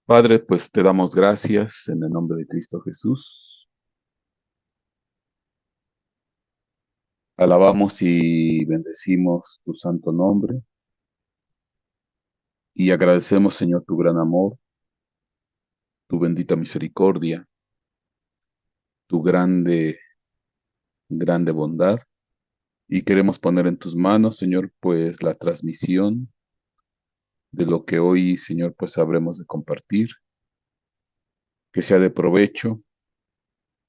Padre, pues te damos gracias en el nombre de Cristo Jesús. Alabamos y bendecimos tu santo nombre y agradecemos, Señor, tu gran amor, tu bendita misericordia, tu grande bondad. Y queremos poner en tus manos, Señor, pues la transmisión de lo que hoy, Señor, pues habremos de compartir, que sea de provecho,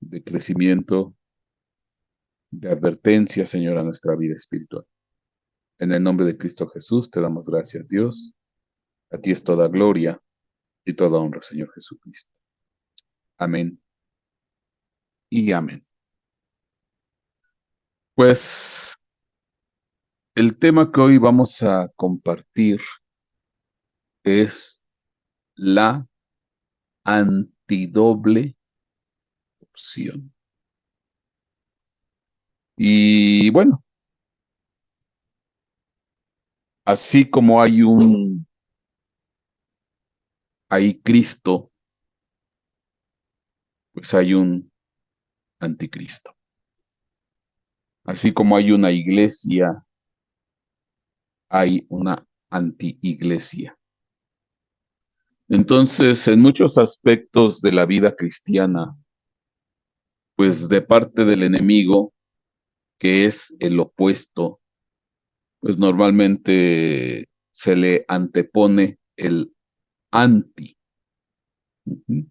de crecimiento, de advertencia, Señor, a nuestra vida espiritual. En el nombre de Cristo Jesús te damos gracias, Dios. A ti es toda gloria y toda honra, Señor Jesucristo. Amén y amén. Pues el tema que hoy vamos a compartir es la antidoble opción. Y bueno, así como hay Cristo, pues hay un anticristo. Así como hay una iglesia, hay una antiiglesia. Entonces, en muchos aspectos de la vida cristiana, pues de parte del enemigo, que es el opuesto, pues normalmente se le antepone el anti. Ujú.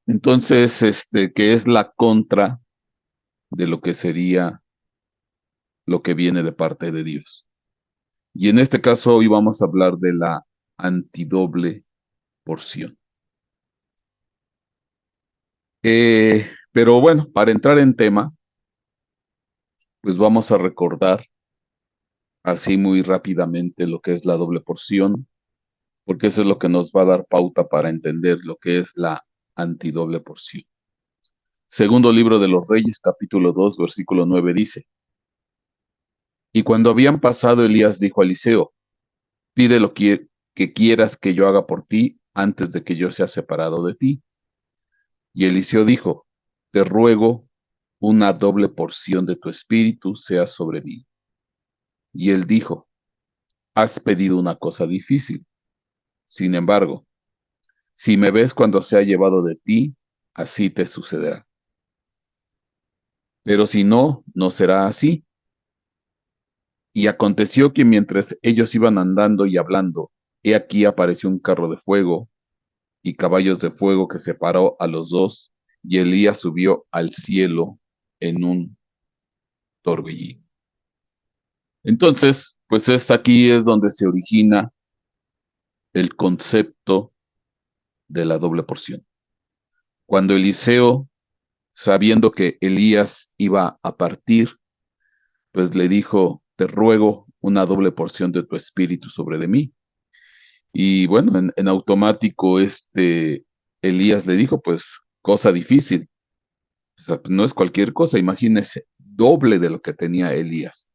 Entonces, que es la contra de lo que sería lo que viene de parte de Dios. Y en este caso hoy vamos a hablar de la antidoble porción. Pero bueno, para entrar en tema, pues vamos a recordar así muy rápidamente lo que es la doble porción, porque eso es lo que nos va a dar pauta para entender lo que es la antidoble porción. Segundo libro de los Reyes, capítulo 2, versículo 9 dice, y cuando habían pasado, Elías dijo a Eliseo, pide lo que quieras que yo haga por ti antes de que yo sea separado de ti. Y Eliseo dijo, te ruego una doble porción de tu espíritu sea sobre mí. Y él dijo, has pedido una cosa difícil. Sin embargo, si me ves cuando sea llevado de ti, así te sucederá. Pero si no, no será así. Y aconteció que mientras ellos iban andando y hablando, he aquí apareció un carro de fuego y caballos de fuego que separó a los dos, y Elías subió al cielo en un torbellino. Entonces, pues aquí es donde se origina el concepto de la doble porción. Cuando Eliseo, sabiendo que Elías iba a partir, pues le dijo, te ruego una doble porción de tu espíritu sobre de mí. Y bueno, en automático Elías le dijo, pues cosa difícil. O sea, pues, no es cualquier cosa, imagínese, doble de lo que tenía Elías.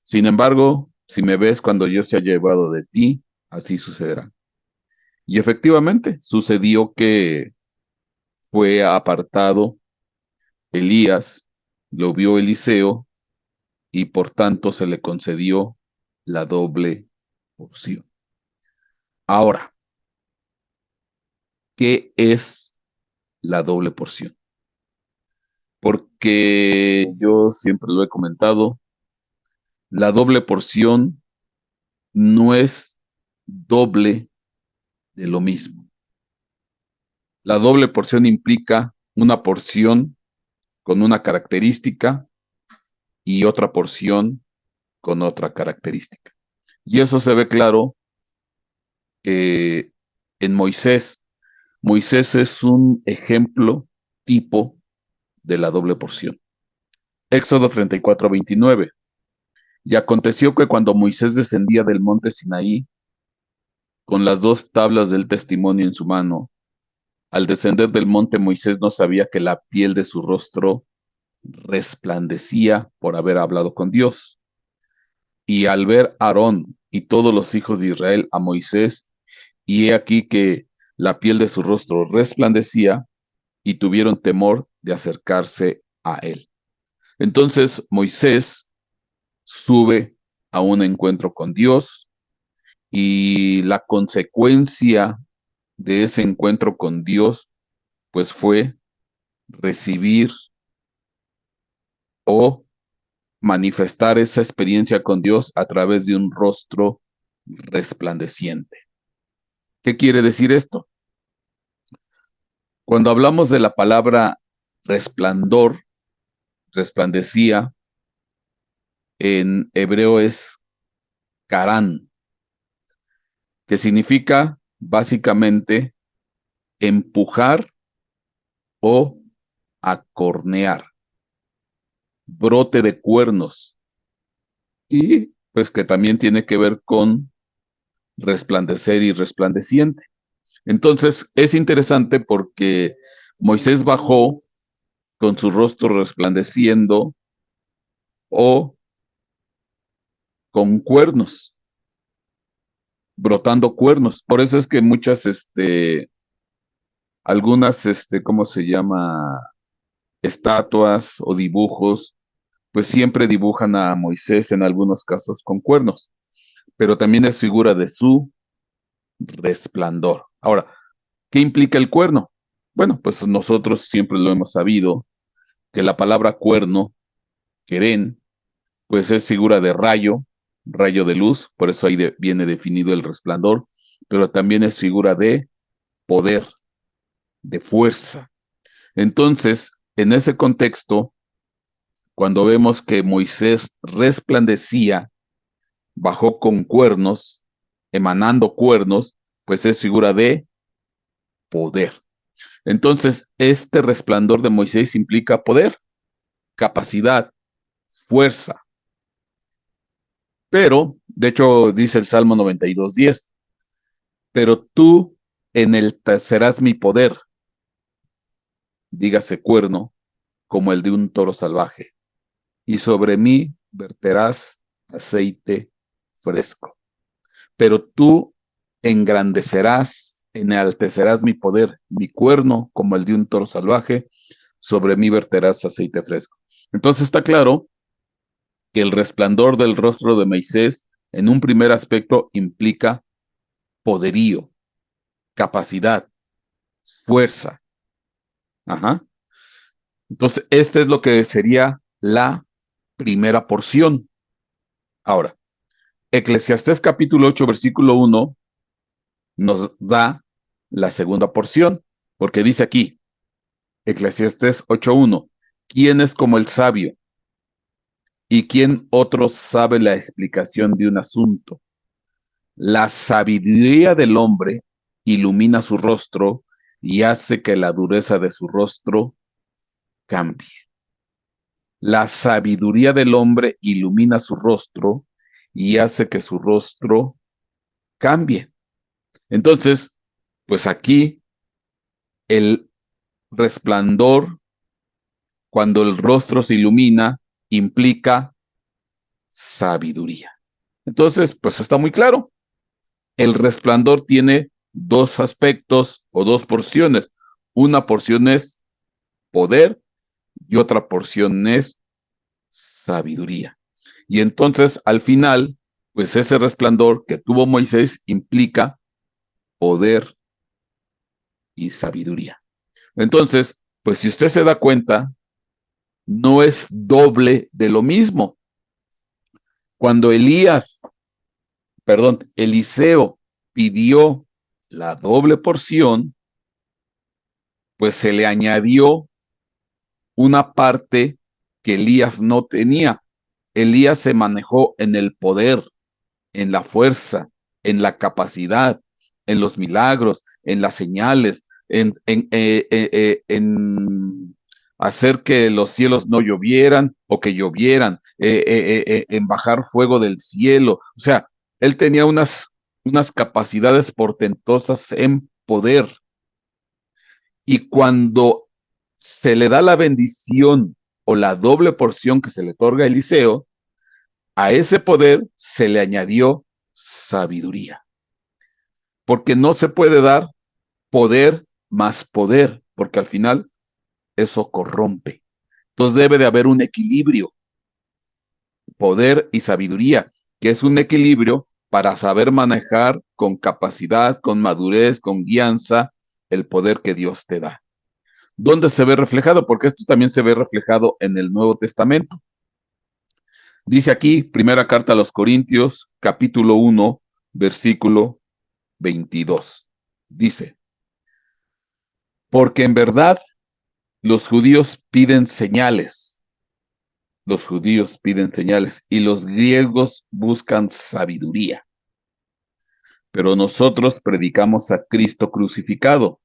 Sin embargo, si me ves cuando yo sea llevado de ti, así sucederá. Y efectivamente, sucedió que fue apartado Elías, lo vio Eliseo, y por tanto se le concedió la doble porción. Ahora, ¿qué es la doble porción? Porque yo siempre lo he comentado, la doble porción no es doble de lo mismo. La doble porción implica una porción con una característica y otra porción con otra característica. Y eso se ve claro en Moisés. Moisés es un ejemplo tipo de la doble porción. Éxodo 34:29. Y aconteció que cuando Moisés descendía del monte Sinaí, con las dos tablas del testimonio en su mano, al descender del monte Moisés no sabía que la piel de su rostro resplandecía por haber hablado con Dios. Y al ver Aarón y todos los hijos de Israel a Moisés, y he aquí que la piel de su rostro resplandecía y tuvieron temor de acercarse a él. Entonces Moisés sube a un encuentro con Dios y la consecuencia de ese encuentro con Dios, pues fue recibir o manifestar esa experiencia con Dios a través de un rostro resplandeciente. ¿Qué quiere decir esto? Cuando hablamos de la palabra resplandor, resplandecía, en hebreo es karán, que significa básicamente empujar o acornear, brote de cuernos, y pues que también tiene que ver con resplandecer y resplandeciente. Entonces es interesante porque Moisés bajó con su rostro resplandeciendo o con cuernos, brotando cuernos. Por eso es que muchas, algunas, ¿cómo se llama? Estatuas o dibujos, pues siempre dibujan a Moisés en algunos casos con cuernos, pero también es figura de su resplandor. Ahora, ¿qué implica el cuerno? Bueno, pues nosotros siempre lo hemos sabido, que la palabra cuerno, querén, pues es figura de rayo, rayo de luz, por eso ahí viene definido el resplandor, pero también es figura de poder, de fuerza. Entonces, en ese contexto, cuando vemos que Moisés resplandecía, bajó con cuernos, emanando cuernos, pues es figura de poder. Entonces, este resplandor de Moisés implica poder, capacidad, fuerza. Pero, de hecho, dice el Salmo 92:10, pero tú serás mi poder, dígase cuerno, como el de un toro salvaje, y sobre mí verterás aceite fresco. Pero tú enaltecerás mi poder, mi cuerno, como el de un toro salvaje, sobre mí verterás aceite fresco. Entonces está claro que el resplandor del rostro de Moisés, en un primer aspecto, implica poderío, capacidad, fuerza. Ajá. Entonces, este es lo que sería la primera porción. Ahora, Eclesiastés capítulo 8, versículo 1, nos da la segunda porción, porque dice aquí, Eclesiastés 8:1, ¿quién es como el sabio? ¿Y quién otro sabe la explicación de un asunto? La sabiduría del hombre ilumina su rostro y hace que la dureza de su rostro cambie. La sabiduría del hombre ilumina su rostro y hace que su rostro cambie. Entonces, pues aquí el resplandor, cuando el rostro se ilumina, implica sabiduría. Entonces, pues está muy claro. El resplandor tiene dos aspectos o dos porciones. Una porción es poder y otra porción es sabiduría. Y entonces, al final, pues ese resplandor que tuvo Moisés implica poder y sabiduría. Entonces, pues si usted se da cuenta, no es doble de lo mismo. Cuando Eliseo pidió la doble porción, pues se le añadió una parte que Elías no tenía. Elías se manejó en el poder, en la fuerza, en la capacidad, en los milagros, en las señales, en hacer que los cielos no llovieran o que llovieran, en bajar fuego del cielo. O sea, él tenía unas capacidades portentosas en poder. Y cuando se le da la bendición o la doble porción que se le otorga a Eliseo, a ese poder se le añadió sabiduría. Porque no se puede dar poder más poder, porque al final eso corrompe. Entonces debe de haber un equilibrio, poder y sabiduría, que es un equilibrio para saber manejar con capacidad, con madurez, con guianza, el poder que Dios te da. ¿Dónde se ve reflejado? Porque esto también se ve reflejado en el Nuevo Testamento. Dice aquí, primera carta a los Corintios, capítulo 1, versículo 22. Dice, porque en verdad los judíos piden señales, y los griegos buscan sabiduría, pero nosotros predicamos a Cristo crucificado,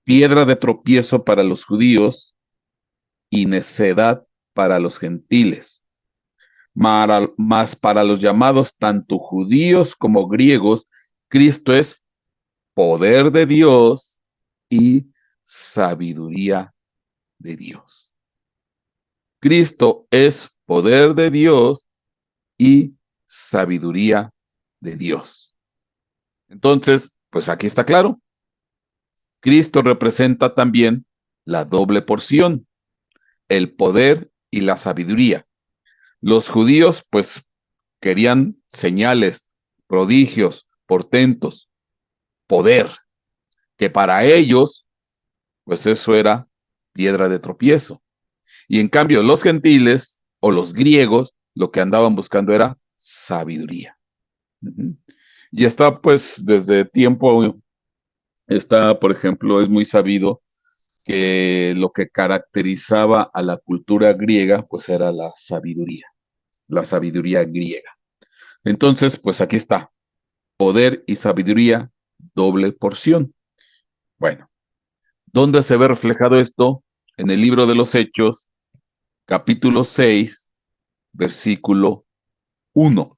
piedra de tropiezo para los judíos y necedad para los gentiles. Mas para los llamados tanto judíos como griegos, Cristo es poder de Dios y sabiduría de Dios. Cristo es poder de Dios y sabiduría de Dios. Entonces, pues aquí está claro. Cristo representa también la doble porción, el poder y la sabiduría. Los judíos, pues, querían señales, prodigios, portentos, poder, que para ellos, pues eso era piedra de tropiezo. Y en cambio, los gentiles o los griegos, lo que andaban buscando era sabiduría. Y está, pues, desde tiempo, está, por ejemplo, es muy sabido que lo que caracterizaba a la cultura griega, pues era la sabiduría griega. Entonces, pues aquí está, poder y sabiduría, doble porción. Bueno, ¿dónde se ve reflejado esto? En el libro de los Hechos, capítulo 6, versículo 1.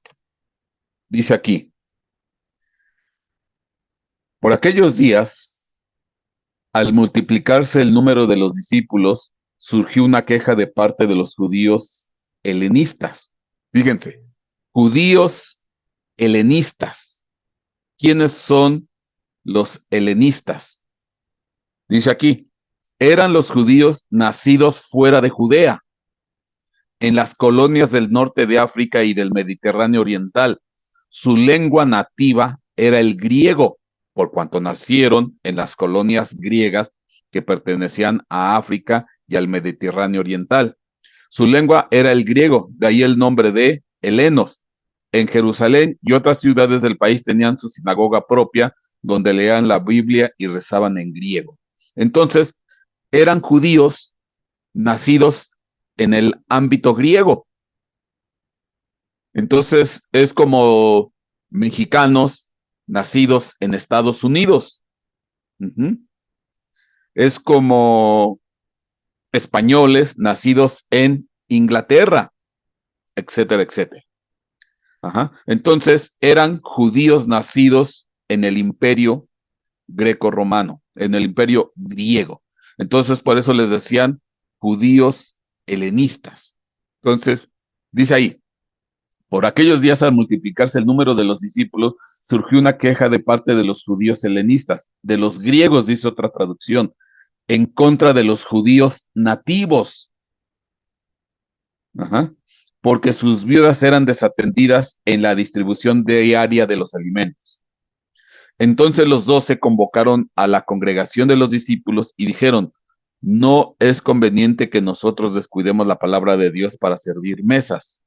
Dice aquí, por aquellos días, al multiplicarse el número de los discípulos, surgió una queja de parte de los judíos helenistas. Fíjense, judíos helenistas. ¿Quiénes son los helenistas? Dice aquí, eran los judíos nacidos fuera de Judea, en las colonias del norte de África y del Mediterráneo oriental. Su lengua nativa era el griego, por cuanto nacieron en las colonias griegas que pertenecían a África y al Mediterráneo oriental. Su lengua era el griego, de ahí el nombre de helenos. En Jerusalén y otras ciudades del país tenían su sinagoga propia, donde leían la Biblia y rezaban en griego. Entonces, eran judíos nacidos en el ámbito griego. Entonces, es como mexicanos nacidos en Estados Unidos. Uh-huh. Es como españoles nacidos en Inglaterra, etcétera, etcétera. Ajá. Entonces, eran judíos nacidos en el imperio greco-romano, en el imperio griego. Entonces, por eso les decían judíos helenistas. Entonces, dice ahí, por aquellos días al multiplicarse el número de los discípulos, surgió una queja de parte de los judíos helenistas, de los griegos, dice otra traducción, en contra de los judíos nativos. Ajá. Porque sus viudas eran desatendidas en la distribución diaria de los alimentos. Entonces los 12 convocaron a la congregación de los discípulos y dijeron, no es conveniente que nosotros descuidemos la palabra de Dios para servir mesas.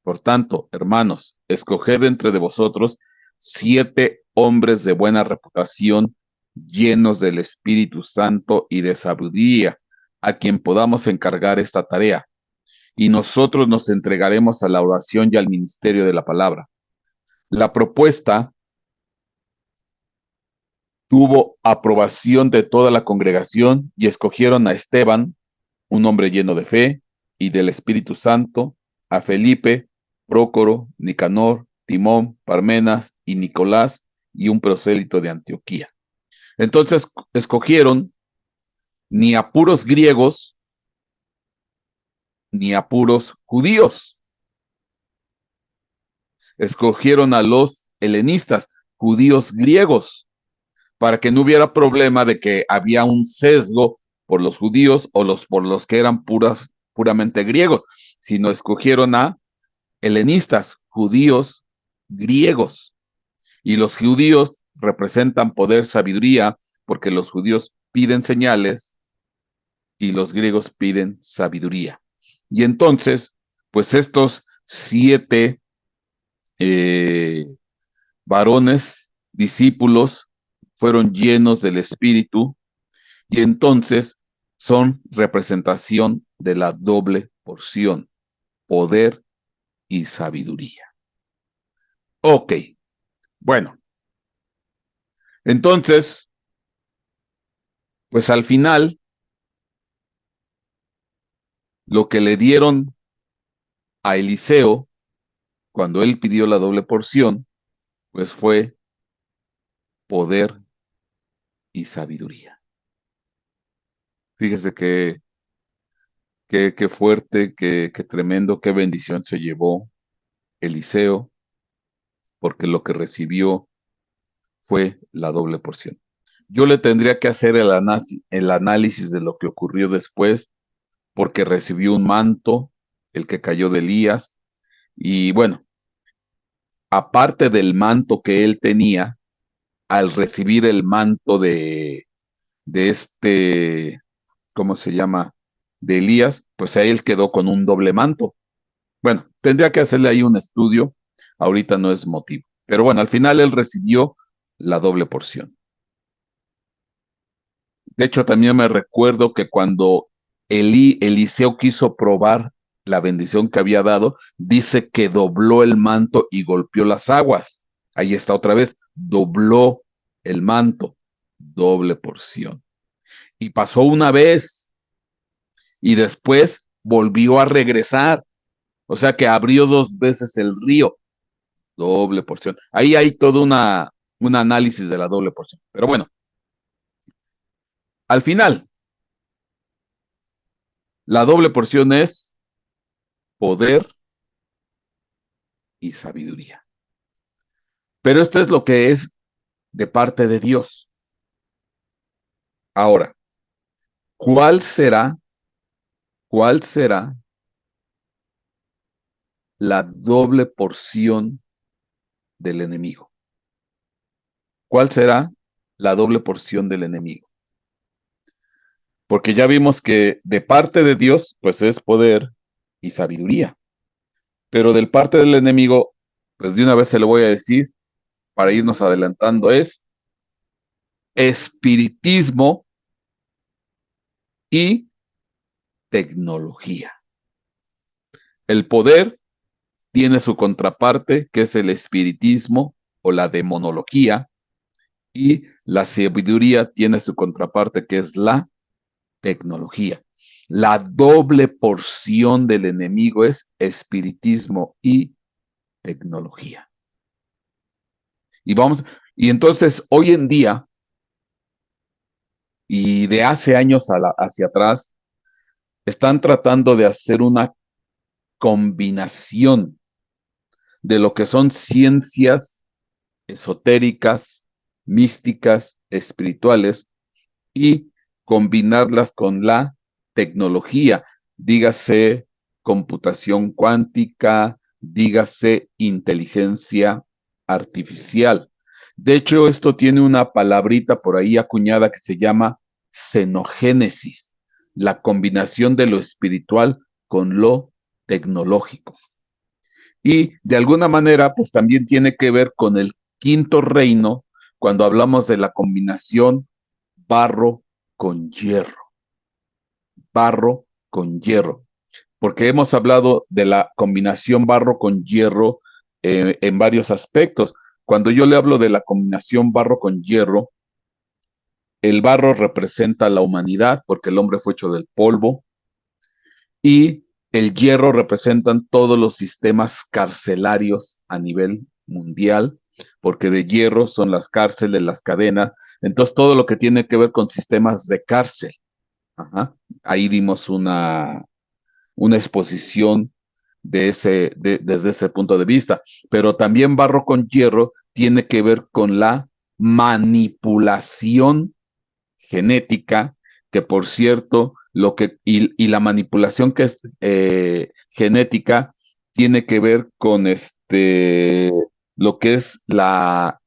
Por tanto, hermanos, escoged entre de vosotros 7 hombres de buena reputación, llenos del Espíritu Santo y de sabiduría, a quien podamos encargar esta tarea, y nosotros nos entregaremos a la oración y al ministerio de la palabra. La propuesta tuvo aprobación de toda la congregación y escogieron a Esteban, un hombre lleno de fe y del Espíritu Santo, a Felipe, Prócoro, Nicanor, Timón, Parmenas y Nicolás y un prosélito de Antioquía. Entonces escogieron ni a puros griegos ni a puros judíos. Escogieron a los helenistas, judíos griegos, para que no hubiera problema de que había un sesgo por los judíos o por los que eran puramente griegos, sino escogieron a helenistas, judíos griegos. Y los judíos representan poder, sabiduría, porque los judíos piden señales y los griegos piden sabiduría. Y entonces, pues estos 7 varones, discípulos, fueron llenos del Espíritu y entonces son representación de la doble porción, poder y sabiduría. Ok, bueno, entonces, pues al final, lo que le dieron a Eliseo, cuando él pidió la doble porción, pues fue poder y sabiduría. Fíjese qué fuerte, qué tremendo, qué bendición se llevó Eliseo, porque lo que recibió fue la doble porción. Yo le tendría que hacer el análisis de lo que ocurrió después, porque recibió un manto, el que cayó de Elías, y bueno, aparte del manto que él tenía, al recibir el manto de este, ¿cómo se llama? De Elías, pues a él quedó con un doble manto. Bueno, tendría que hacerle ahí un estudio, ahorita no es motivo. Pero bueno, al final él recibió la doble porción. De hecho, también me recuerdo que cuando Eliseo quiso probar la bendición que había dado, dice que dobló el manto y golpeó las aguas. Ahí está otra vez, dobló el manto, doble porción. Y pasó una vez y después volvió a regresar. O sea que abrió 2 veces el río, doble porción. Ahí hay todo un análisis de la doble porción. Pero bueno, al final, la doble porción es poder y sabiduría. Pero esto es lo que es de parte de Dios. Ahora, ¿cuál será, cuál será la doble porción del enemigo? ¿Cuál será la doble porción del enemigo? Porque ya vimos que de parte de Dios, pues es poder y sabiduría. Pero del parte del enemigo, pues de una vez se lo voy a decir, para irnos adelantando, es espiritismo y tecnología. El poder tiene su contraparte, que es el espiritismo o la demonología, y la sabiduría tiene su contraparte, que es la tecnología. La doble porción del enemigo es espiritismo y tecnología. Y vamos, y entonces hoy en día, y de hace años hacia atrás, están tratando de hacer una combinación de lo que son ciencias esotéricas, místicas, espirituales, y combinarlas con la tecnología, dígase computación cuántica, dígase inteligencia artificial. De hecho, esto tiene una palabrita por ahí acuñada que se llama xenogénesis, la combinación de lo espiritual con lo tecnológico. Y de alguna manera, pues también tiene que ver con el quinto reino cuando hablamos de la combinación barro con hierro, barro con hierro, porque hemos hablado de la combinación barro con hierro en varios aspectos. Cuando yo le hablo de la combinación barro con hierro, el barro representa la humanidad, porque el hombre fue hecho del polvo, y el hierro representan todos los sistemas carcelarios a nivel mundial, porque de hierro son las cárceles, las cadenas, entonces todo lo que tiene que ver con sistemas de cárcel. Ajá. Ahí dimos una exposición desde ese punto de vista, pero también barro con hierro tiene que ver con la manipulación genética, que por cierto, y la manipulación que es genética tiene que ver con lo que es ¿cómo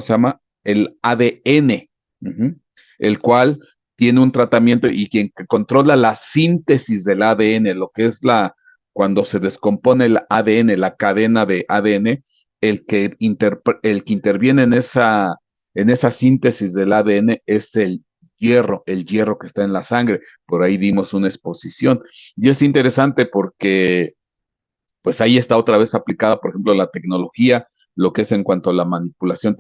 se llama? El ADN, uh-huh, el cual tiene un tratamiento y quien controla la síntesis del ADN, lo que es cuando se descompone el ADN, la cadena de ADN, el que interviene en esa síntesis del ADN es el hierro que está en la sangre. Por ahí dimos una exposición. Y es interesante porque pues ahí está otra vez aplicada, por ejemplo, la tecnología, lo que es en cuanto a la manipulación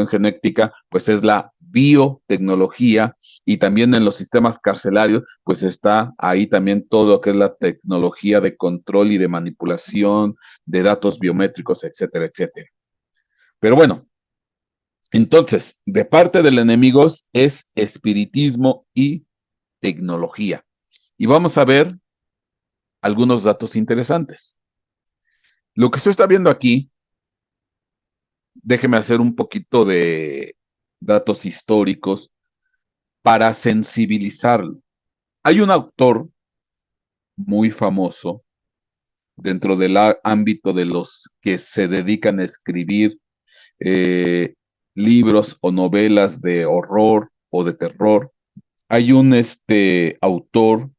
genética, pues es la biotecnología, y también en los sistemas carcelarios, pues está ahí también todo lo que es la tecnología de control y de manipulación de datos biométricos, etcétera, etcétera. Pero bueno, entonces, de parte del enemigo es espiritismo y tecnología. Y vamos a ver algunos datos interesantes. Lo que usted está viendo aquí, déjeme hacer un poquito de datos históricos para sensibilizarlo. Hay un autor muy famoso dentro del ámbito de los que se dedican a escribir eh, libros o novelas de horror o de terror. Hay un autor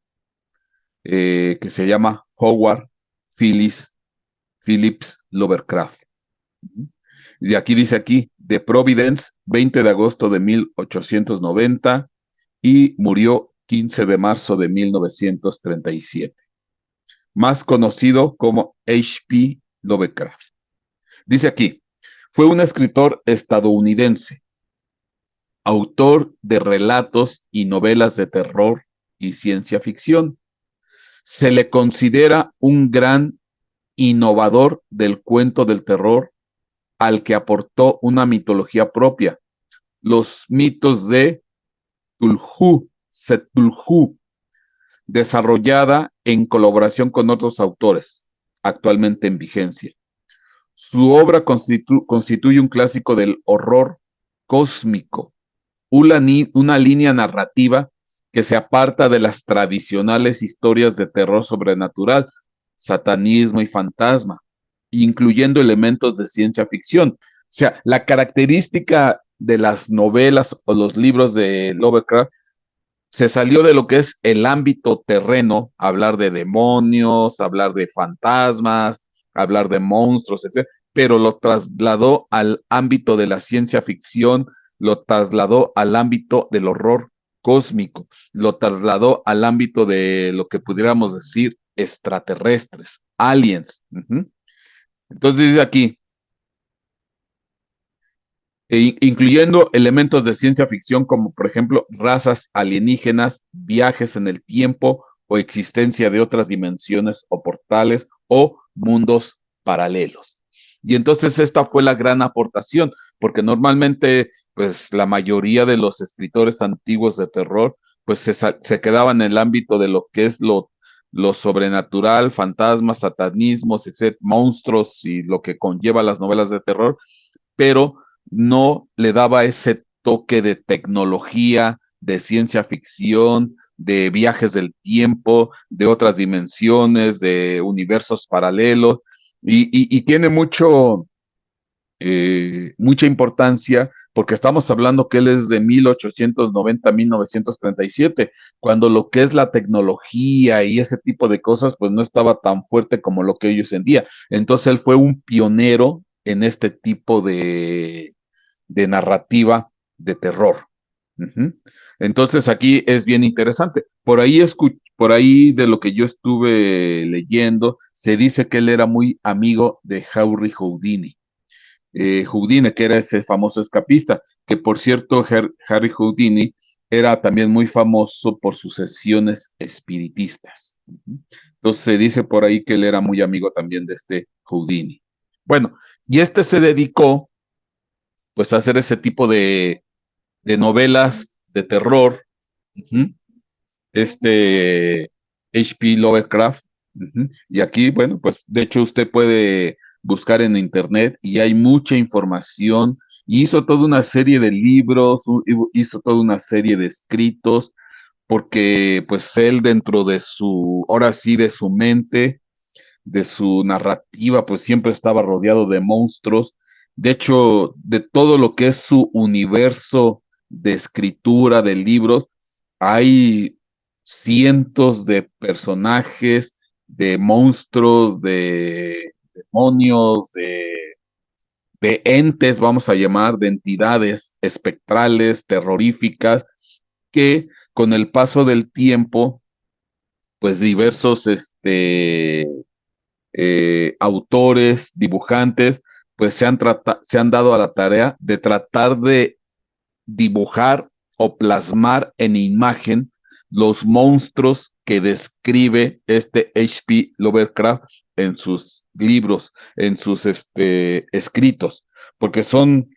que se llama Howard Phillips Lovecraft. Y aquí dice aquí, de Providence, 20 de agosto de 1890 y murió 15 de marzo de 1937. Más conocido como H.P. Lovecraft. Dice aquí, fue un escritor estadounidense, autor de relatos y novelas de terror y ciencia ficción. Se le considera un gran innovador del cuento del terror al que aportó una mitología propia, los mitos de Cthulhu, desarrollada en colaboración con otros autores, actualmente en vigencia. Su obra constituye un clásico del horror cósmico, una línea narrativa que se aparta de las tradicionales historias de terror sobrenatural, satanismo y fantasma, incluyendo elementos de ciencia ficción. O sea, la característica de las novelas o los libros de Lovecraft se salió de lo que es el ámbito terreno, hablar de demonios, hablar de fantasmas, hablar de monstruos, etc., pero lo trasladó al ámbito de la ciencia ficción, lo trasladó al ámbito del horror cósmico, lo trasladó al ámbito de lo que pudiéramos decir extraterrestres, aliens. Uh-huh. Entonces dice aquí, incluyendo elementos de ciencia ficción como por ejemplo razas alienígenas, viajes en el tiempo o existencia de otras dimensiones o portales o mundos paralelos. Y entonces esta fue la gran aportación, porque normalmente pues la mayoría de los escritores antiguos de terror pues se quedaban en el ámbito de lo que es lo sobrenatural, fantasmas, satanismos, etc., monstruos y lo que conlleva las novelas de terror, pero no le daba ese toque de tecnología, de ciencia ficción, de viajes del tiempo, de otras dimensiones, de universos paralelos, y tiene mucha importancia porque estamos hablando que él es de 1890 a 1937, cuando lo que es la tecnología y ese tipo de cosas, pues no estaba tan fuerte como lo que hoy en día. Entonces él fue un pionero en este tipo de narrativa de terror. Uh-huh. Entonces aquí es bien interesante. Por ahí de lo que yo estuve leyendo, se dice que él era muy amigo de Harry Houdini. Houdini, que era ese famoso escapista, que por cierto, Harry Houdini era también muy famoso por sus sesiones espiritistas. Uh-huh. Entonces se dice por ahí que él era muy amigo también de este Houdini. Bueno, y se dedicó pues a hacer ese tipo de novelas de terror. Uh-huh. H.P. Lovecraft. Uh-huh. Y aquí, bueno, pues de hecho usted puede buscar en internet y hay mucha información. Y hizo toda una serie de libros, hizo toda una serie de escritos, porque pues él dentro de su, ahora sí, de su mente, de su narrativa, pues siempre estaba rodeado de monstruos. De hecho, de todo lo que es su universo de escritura, de libros, hay cientos de personajes, de monstruos, de demonios, de entes, vamos a llamar, de entidades espectrales, terroríficas, que con el paso del tiempo, pues diversos autores, dibujantes, pues se han dado a la tarea de tratar de dibujar o plasmar en imagen los monstruos que describe este H.P. Lovecraft en sus libros, en sus escritos, porque son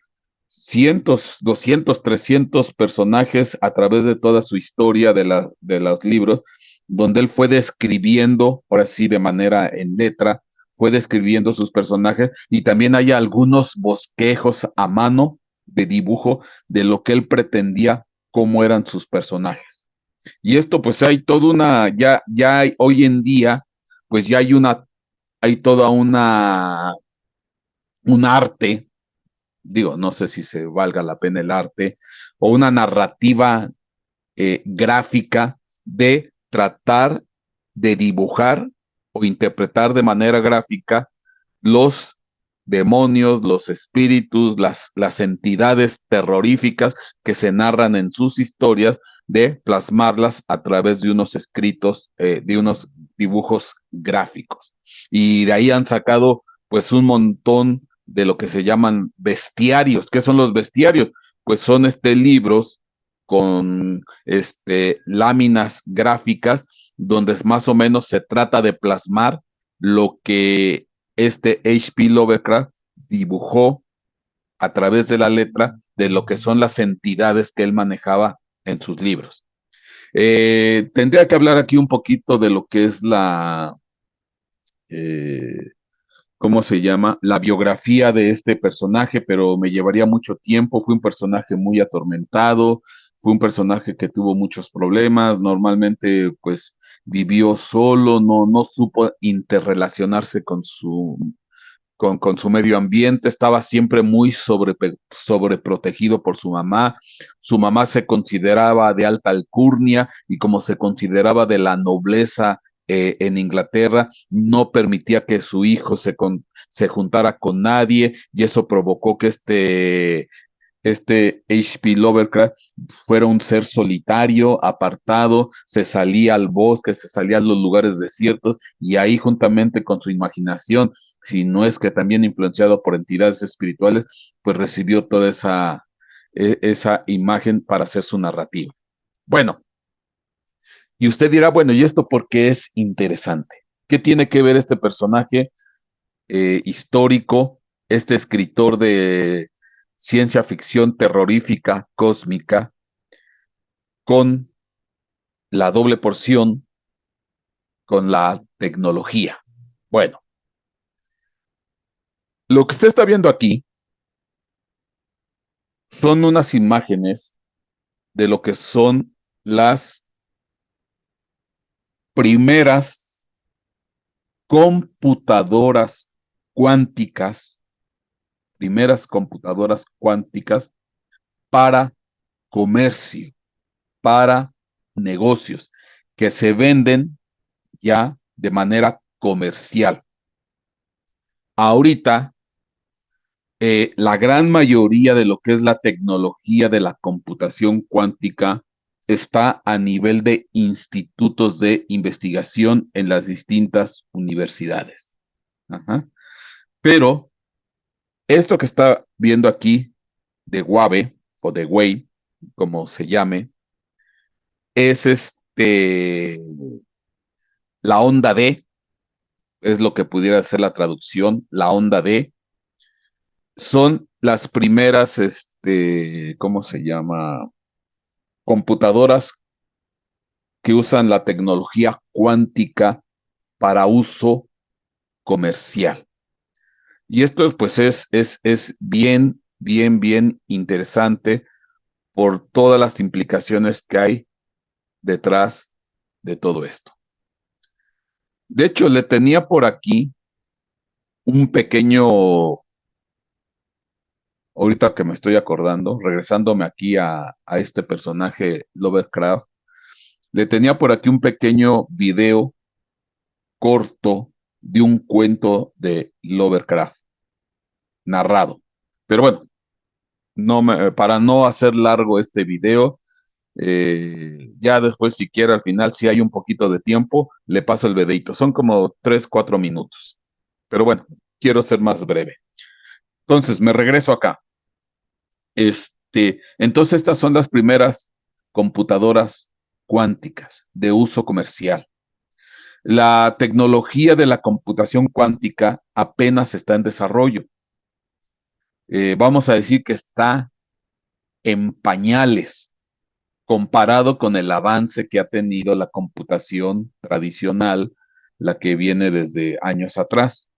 cientos, 200, 300 personajes a través de toda su historia de los libros, donde él fue describiendo, ahora sí, de manera en letra, fue describiendo sus personajes y también hay algunos bosquejos a mano de dibujo de lo que él pretendía cómo eran sus personajes. Y esto pues hay toda una, ya hay, hoy en día, pues ya hay hay toda un arte, digo, no sé si se valga la pena el arte, o una narrativa gráfica de tratar de dibujar o interpretar de manera gráfica los demonios, los espíritus, las entidades terroríficas que se narran en sus historias, de plasmarlas a través de unos escritos, de unos dibujos gráficos. Y de ahí han sacado pues un montón de lo que se llaman bestiarios. ¿Qué son los bestiarios? Pues son libros con láminas gráficas donde más o menos se trata de plasmar lo que H.P. Lovecraft dibujó a través de la letra de lo que son las entidades que él manejaba en sus libros. Tendría que hablar aquí un poquito de lo que es eh, ¿cómo se llama? La biografía de este personaje, pero me llevaría mucho tiempo. Fue un personaje muy atormentado, fue un personaje que tuvo muchos problemas, normalmente pues vivió solo, no supo interrelacionarse con su medio ambiente, estaba siempre muy sobreprotegido por su mamá se consideraba de alta alcurnia y como se consideraba de la nobleza en Inglaterra, no permitía que su hijo se juntara con nadie y eso provocó que H.P. Lovecraft fuera un ser solitario, apartado, se salía al bosque, se salía a los lugares desiertos y ahí juntamente con su imaginación, si no es que también influenciado por entidades espirituales, pues recibió toda esa imagen para hacer su narrativa. Bueno, y usted dirá, bueno, ¿y esto por qué es interesante? ¿Qué tiene que ver este personaje histórico, este escritor de ciencia ficción terrorífica, cósmica, con la doble porción, con la tecnología? Bueno, lo que usted está viendo aquí son unas imágenes de lo que son las primeras computadoras cuánticas, primeras computadoras cuánticas para comercio, para negocios, que se venden ya de manera comercial. Ahorita, la gran mayoría de lo que es la tecnología de la computación cuántica está a nivel de institutos de investigación en las distintas universidades. Ajá. Pero esto que está viendo aquí de Huawei o de Huawei, como se llame, es la onda D, es lo que pudiera ser la traducción, la onda D, son las primeras, ¿cómo se llama? Computadoras que usan la tecnología cuántica para uso comercial. Y esto pues es bien, bien, bien interesante por todas las implicaciones que hay detrás de todo esto. De hecho, le tenía por aquí un pequeño, ahorita que me estoy acordando, regresándome aquí a este personaje Lovecraft, le tenía por aquí un pequeño video corto de un cuento de Lovecraft narrado. Pero bueno, para no hacer largo este video, ya después, si quiere, al final, si hay un poquito de tiempo, le paso el videito. Son como 3, 4 minutos. Pero bueno, quiero ser más breve. Entonces, me regreso acá. Entonces, estas son las primeras computadoras cuánticas de uso comercial. La tecnología de la computación cuántica apenas está en desarrollo. Vamos a decir que está en pañales comparado con el avance que ha tenido la computación tradicional, la que viene desde años atrás,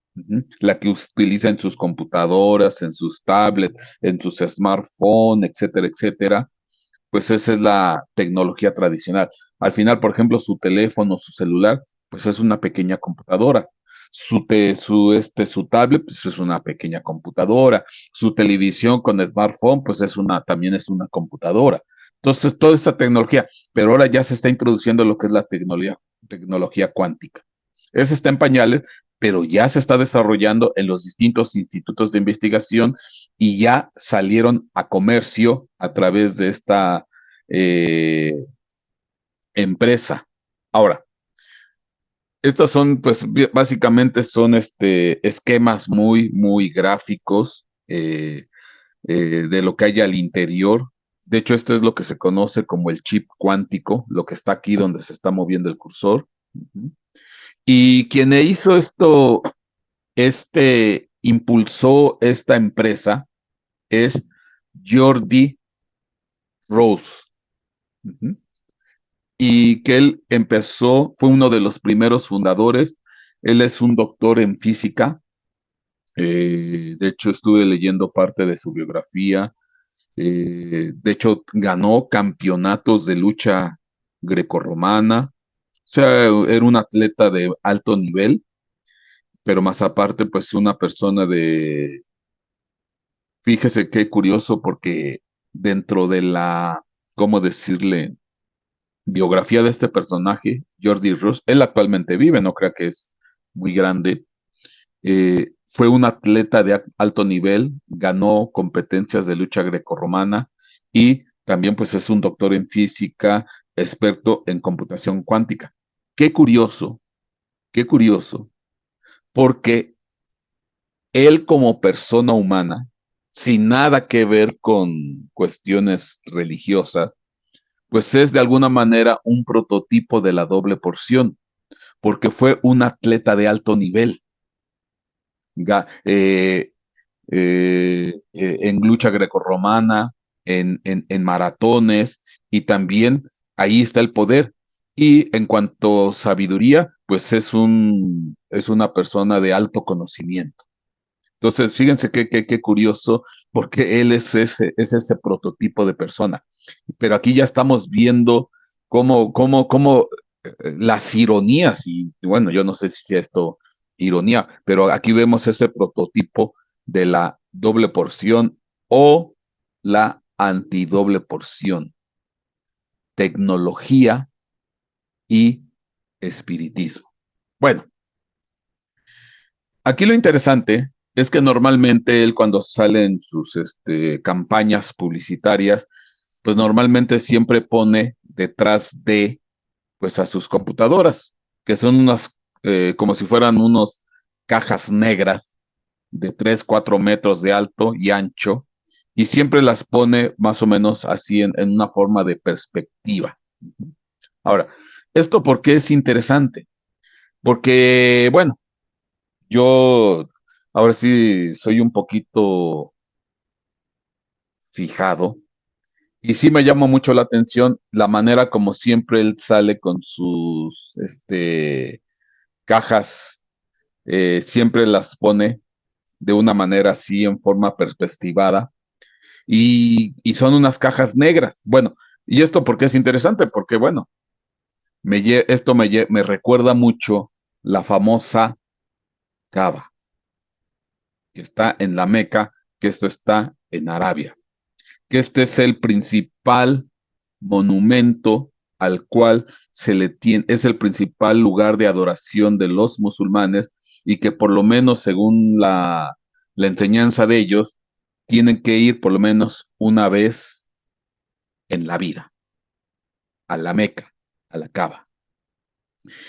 la que utiliza en sus computadoras, en sus tablets, en sus smartphones, etcétera, etcétera. Pues esa es la tecnología tradicional. Al final, por ejemplo, su teléfono, su celular, pues es una pequeña computadora. Su tablet, pues es una pequeña computadora. Su televisión con smartphone, pues también es una computadora. Entonces, toda esta tecnología, pero ahora ya se está introduciendo lo que es la tecnología cuántica. Esa está en pañales, pero ya se está desarrollando en los distintos institutos de investigación y ya salieron a comercio a través de esta eh, empresa. Ahora, estos son, pues, básicamente son esquemas muy, muy gráficos de lo que hay al interior. De hecho, esto es lo que se conoce como el chip cuántico, lo que está aquí donde se está moviendo el cursor. Y quien hizo esto, impulsó esta empresa es Jordi Rose. Y que él fue uno de los primeros fundadores. Él es un doctor en física. De hecho, estuve leyendo parte de su biografía. De hecho, ganó campeonatos de lucha grecorromana. O sea, era un atleta de alto nivel, pero más aparte, pues una persona fíjese qué curioso, porque dentro de ¿cómo decirle? Biografía de este personaje, Jordi Rus, él actualmente vive, no creo que es muy grande. Fue un atleta de alto nivel, ganó competencias de lucha grecorromana y también pues es un doctor en física, experto en computación cuántica. Qué curioso, porque él como persona humana, sin nada que ver con cuestiones religiosas, pues es de alguna manera un prototipo de la doble porción, porque fue un atleta de alto nivel, en lucha grecorromana, en maratones, y también ahí está el poder. Y en cuanto a sabiduría, pues es una persona de alto conocimiento. Entonces, fíjense qué curioso, porque él es ese prototipo de persona. Pero aquí ya estamos viendo cómo las ironías, y bueno, yo no sé si sea esto ironía, pero aquí vemos ese prototipo de la doble porción o la antidoble porción, tecnología y espiritismo. Bueno, aquí lo interesante es que normalmente él, cuando sale en sus campañas publicitarias, pues normalmente siempre pone detrás de, pues, a sus computadoras, que son como si fueran unos cajas negras de 3, 4 metros de alto y ancho, y siempre las pone más o menos así en una forma de perspectiva. Ahora, ¿esto por qué es interesante? Porque, bueno, yo ahora sí soy un poquito fijado y sí me llama mucho la atención la manera como siempre él sale con sus cajas, siempre las pone. de una manera así en forma perspectivada y son unas cajas negras. Bueno, ¿y esto por qué es interesante? Porque, bueno, esto me recuerda mucho la famosa Kaaba, que está en la Meca, que esto está en Arabia, que este es el principal monumento al cual se le tiene, es el principal lugar de adoración de los musulmanes y que por lo menos según la enseñanza de ellos, tienen que ir por lo menos una vez en la vida, a la Meca, a la Kaaba.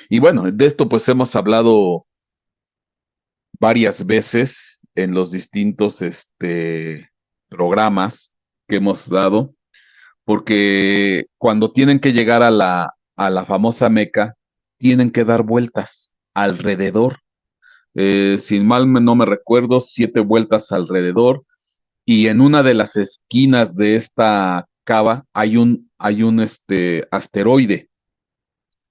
Y bueno, de esto pues hemos hablado varias veces en los distintos programas que hemos dado, porque cuando tienen que llegar a la famosa Meca, tienen que dar vueltas alrededor. Sin mal no me recuerdo, 7 vueltas alrededor, y en una de las esquinas de esta cava hay un asteroide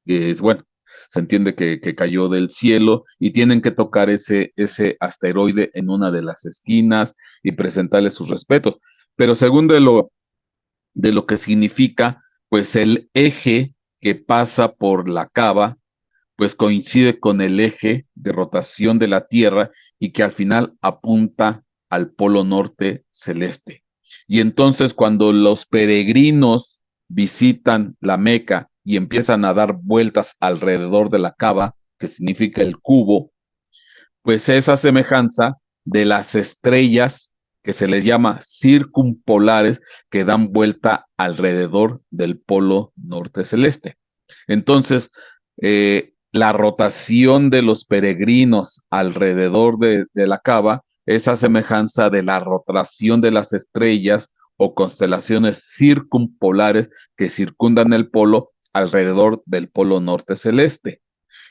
que es bueno, se entiende que cayó del cielo y tienen que tocar ese asteroide en una de las esquinas y presentarle sus respetos. Pero según de lo que significa, pues el eje que pasa por la cava, pues coincide con el eje de rotación de la Tierra y que al final apunta al polo norte celeste. Y entonces cuando los peregrinos visitan la Meca y empiezan a dar vueltas alrededor de la Cava, que significa el cubo, pues esa semejanza de las estrellas que se les llama circumpolares que dan vuelta alrededor del polo norte celeste. Entonces, la rotación de los peregrinos alrededor de la cava es a semejanza de la rotación de las estrellas o constelaciones circumpolares que circundan el polo alrededor del polo norte celeste.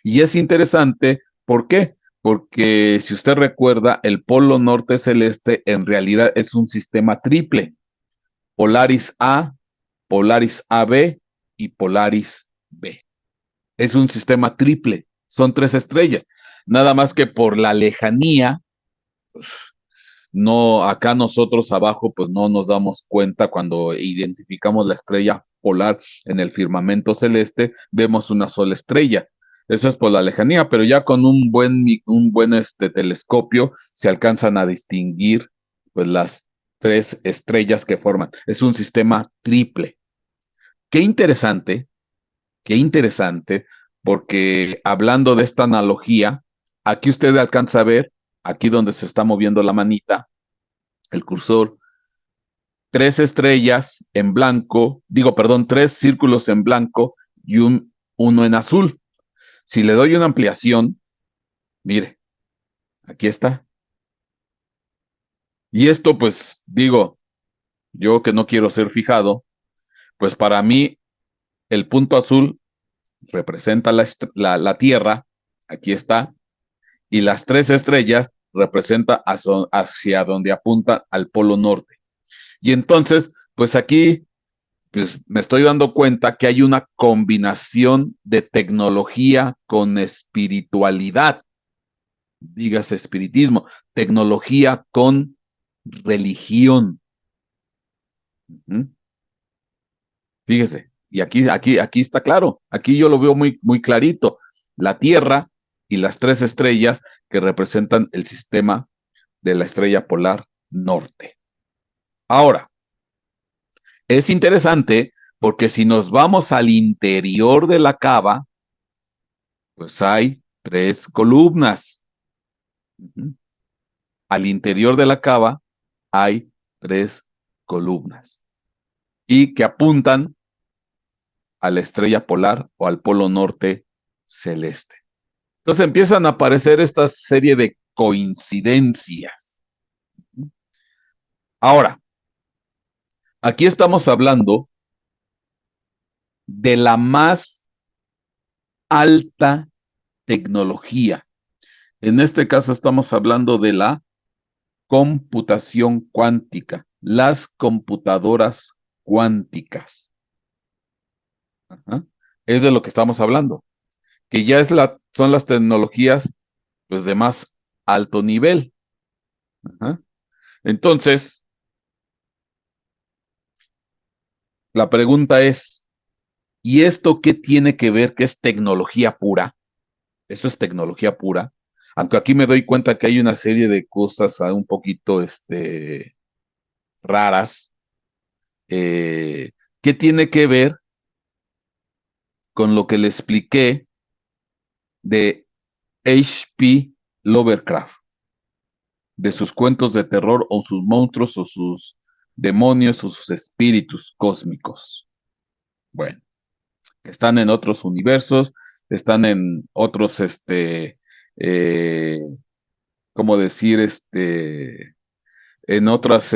Y es interesante, ¿por qué? Porque si usted recuerda, el polo norte celeste en realidad es un sistema triple: Polaris A, Polaris AB y Polaris B. Es un sistema triple, son 3 estrellas. Nada más que por la lejanía, pues, no, acá nosotros abajo, pues no nos damos cuenta cuando identificamos la estrella polar en el firmamento celeste, vemos una sola estrella. Eso es por la lejanía, pero ya con un buen telescopio se alcanzan a distinguir pues las 3 estrellas que forman. Es un sistema triple. Qué interesante, qué interesante, porque hablando de esta analogía, aquí usted alcanza a ver, aquí donde se está moviendo la manita, el cursor, 3 estrellas en blanco, digo, perdón, 3 círculos en blanco y uno en azul. Si le doy una ampliación, mire, aquí está. Y esto, pues, digo, yo que no quiero ser fijado, pues para mí el punto azul representa la Tierra, aquí está, y las 3 estrellas representa hacia donde apunta al polo norte. Y entonces, pues aquí pues me estoy dando cuenta que hay una combinación de tecnología con espiritualidad, digas espiritismo, tecnología con religión. ¿Mm? Fíjese, y aquí está claro, aquí yo lo veo muy clarito, la Tierra y las 3 estrellas que representan el sistema de la estrella polar norte. Ahora, es interesante porque si nos vamos al interior de la cava, pues hay 3 columnas. Ujú. Al interior de la cava hay 3 columnas y que apuntan a la estrella polar o al polo norte celeste. Entonces empiezan a aparecer esta serie de coincidencias. Ahora, aquí estamos hablando de la más alta tecnología. En este caso estamos hablando de la computación cuántica, las computadoras cuánticas. Ajá. Es de lo que estamos hablando, que ya son las tecnologías pues de más alto nivel. Ajá. Entonces, la pregunta es, ¿y esto qué tiene que ver? ¿Qué es tecnología pura? Esto es tecnología pura. Aunque aquí me doy cuenta que hay una serie de cosas un poquito raras. ¿Qué tiene que ver con lo que le expliqué de H.P. Lovecraft, de sus cuentos de terror o sus monstruos o sus demonios o sus espíritus cósmicos? Bueno, están en otros universos, están en otros, eh, ¿cómo decir? En otras,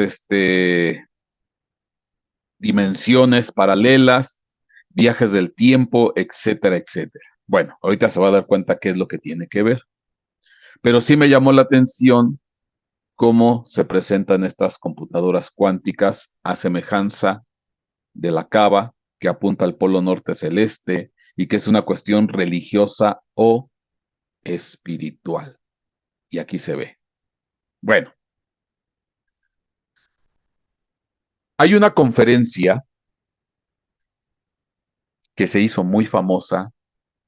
dimensiones paralelas, viajes del tiempo, etcétera, etcétera. Bueno, ahorita se va a dar cuenta qué es lo que tiene que ver. Pero sí me llamó la atención cómo se presentan estas computadoras cuánticas a semejanza de la cava que apunta al polo norte celeste y que es una cuestión religiosa o espiritual. Y aquí se ve. Bueno, hay una conferencia que se hizo muy famosa,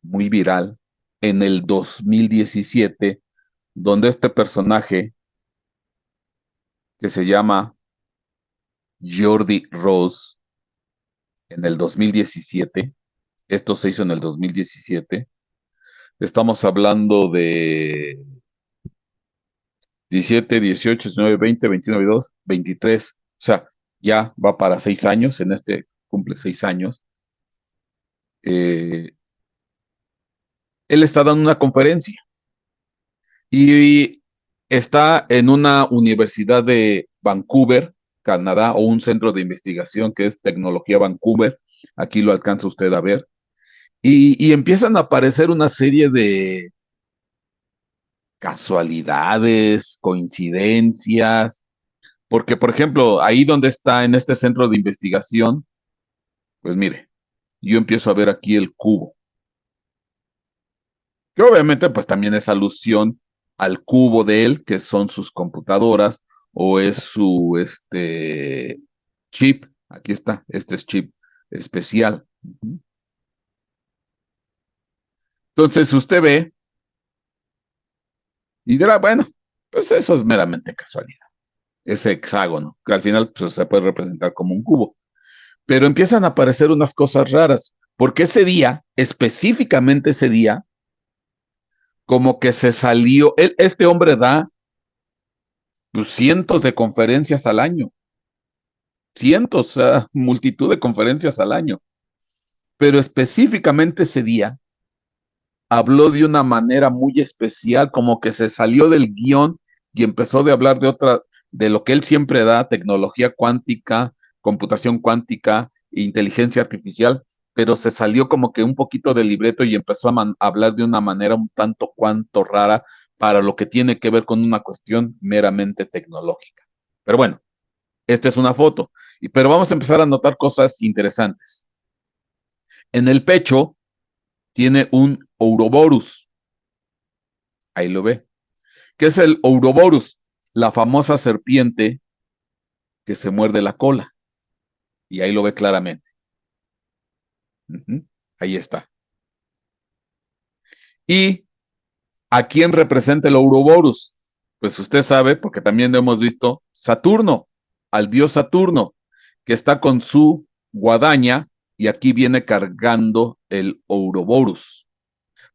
muy viral, en el 2017, donde este personaje que se llama Jordi Rose, en el 2017, esto se hizo en el 2017, estamos hablando de 17, 18, 19, 20, 21, 22, 23, o sea, ya va para 6 años, en este cumple 6 años. Eh, Él está dando una conferencia y está en una universidad de Vancouver, Canadá, o un centro de investigación que es Tecnología Vancouver. Aquí lo alcanza usted a ver. Y empiezan a aparecer una serie de casualidades, coincidencias, porque, por ejemplo, ahí donde está en este centro de investigación, pues mire, yo empiezo a ver aquí el cubo, que obviamente pues también es alusión al cubo de él, que son sus computadoras, o es su chip, aquí está, este es chip especial. Entonces usted ve y dirá, bueno, pues eso es meramente casualidad, ese hexágono, que al final pues, se puede representar como un cubo. Pero empiezan a aparecer unas cosas raras, porque ese día, específicamente ese día, como que se salió, este hombre da pues, cientos de conferencias al año, cientos, o sea, multitud de conferencias al año, pero específicamente ese día habló de una manera muy especial, como que se salió del guión y empezó de hablar de otra, de lo que él siempre da, tecnología cuántica, computación cuántica, inteligencia artificial, pero se salió como que un poquito del libreto y empezó a hablar de una manera un tanto cuanto rara para lo que tiene que ver con una cuestión meramente tecnológica. Pero bueno, esta es una foto, pero vamos a empezar a notar cosas interesantes. En el pecho tiene un Ouroboros, ahí lo ve. ¿Qué es el Ouroboros? La famosa serpiente que se muerde la cola. Y ahí lo ve claramente. Ahí está. ¿Y a quién representa el Ouroboros? Pues usted sabe, porque también lo hemos visto, Saturno, al dios Saturno, que está con su guadaña y aquí viene cargando el Ouroboros.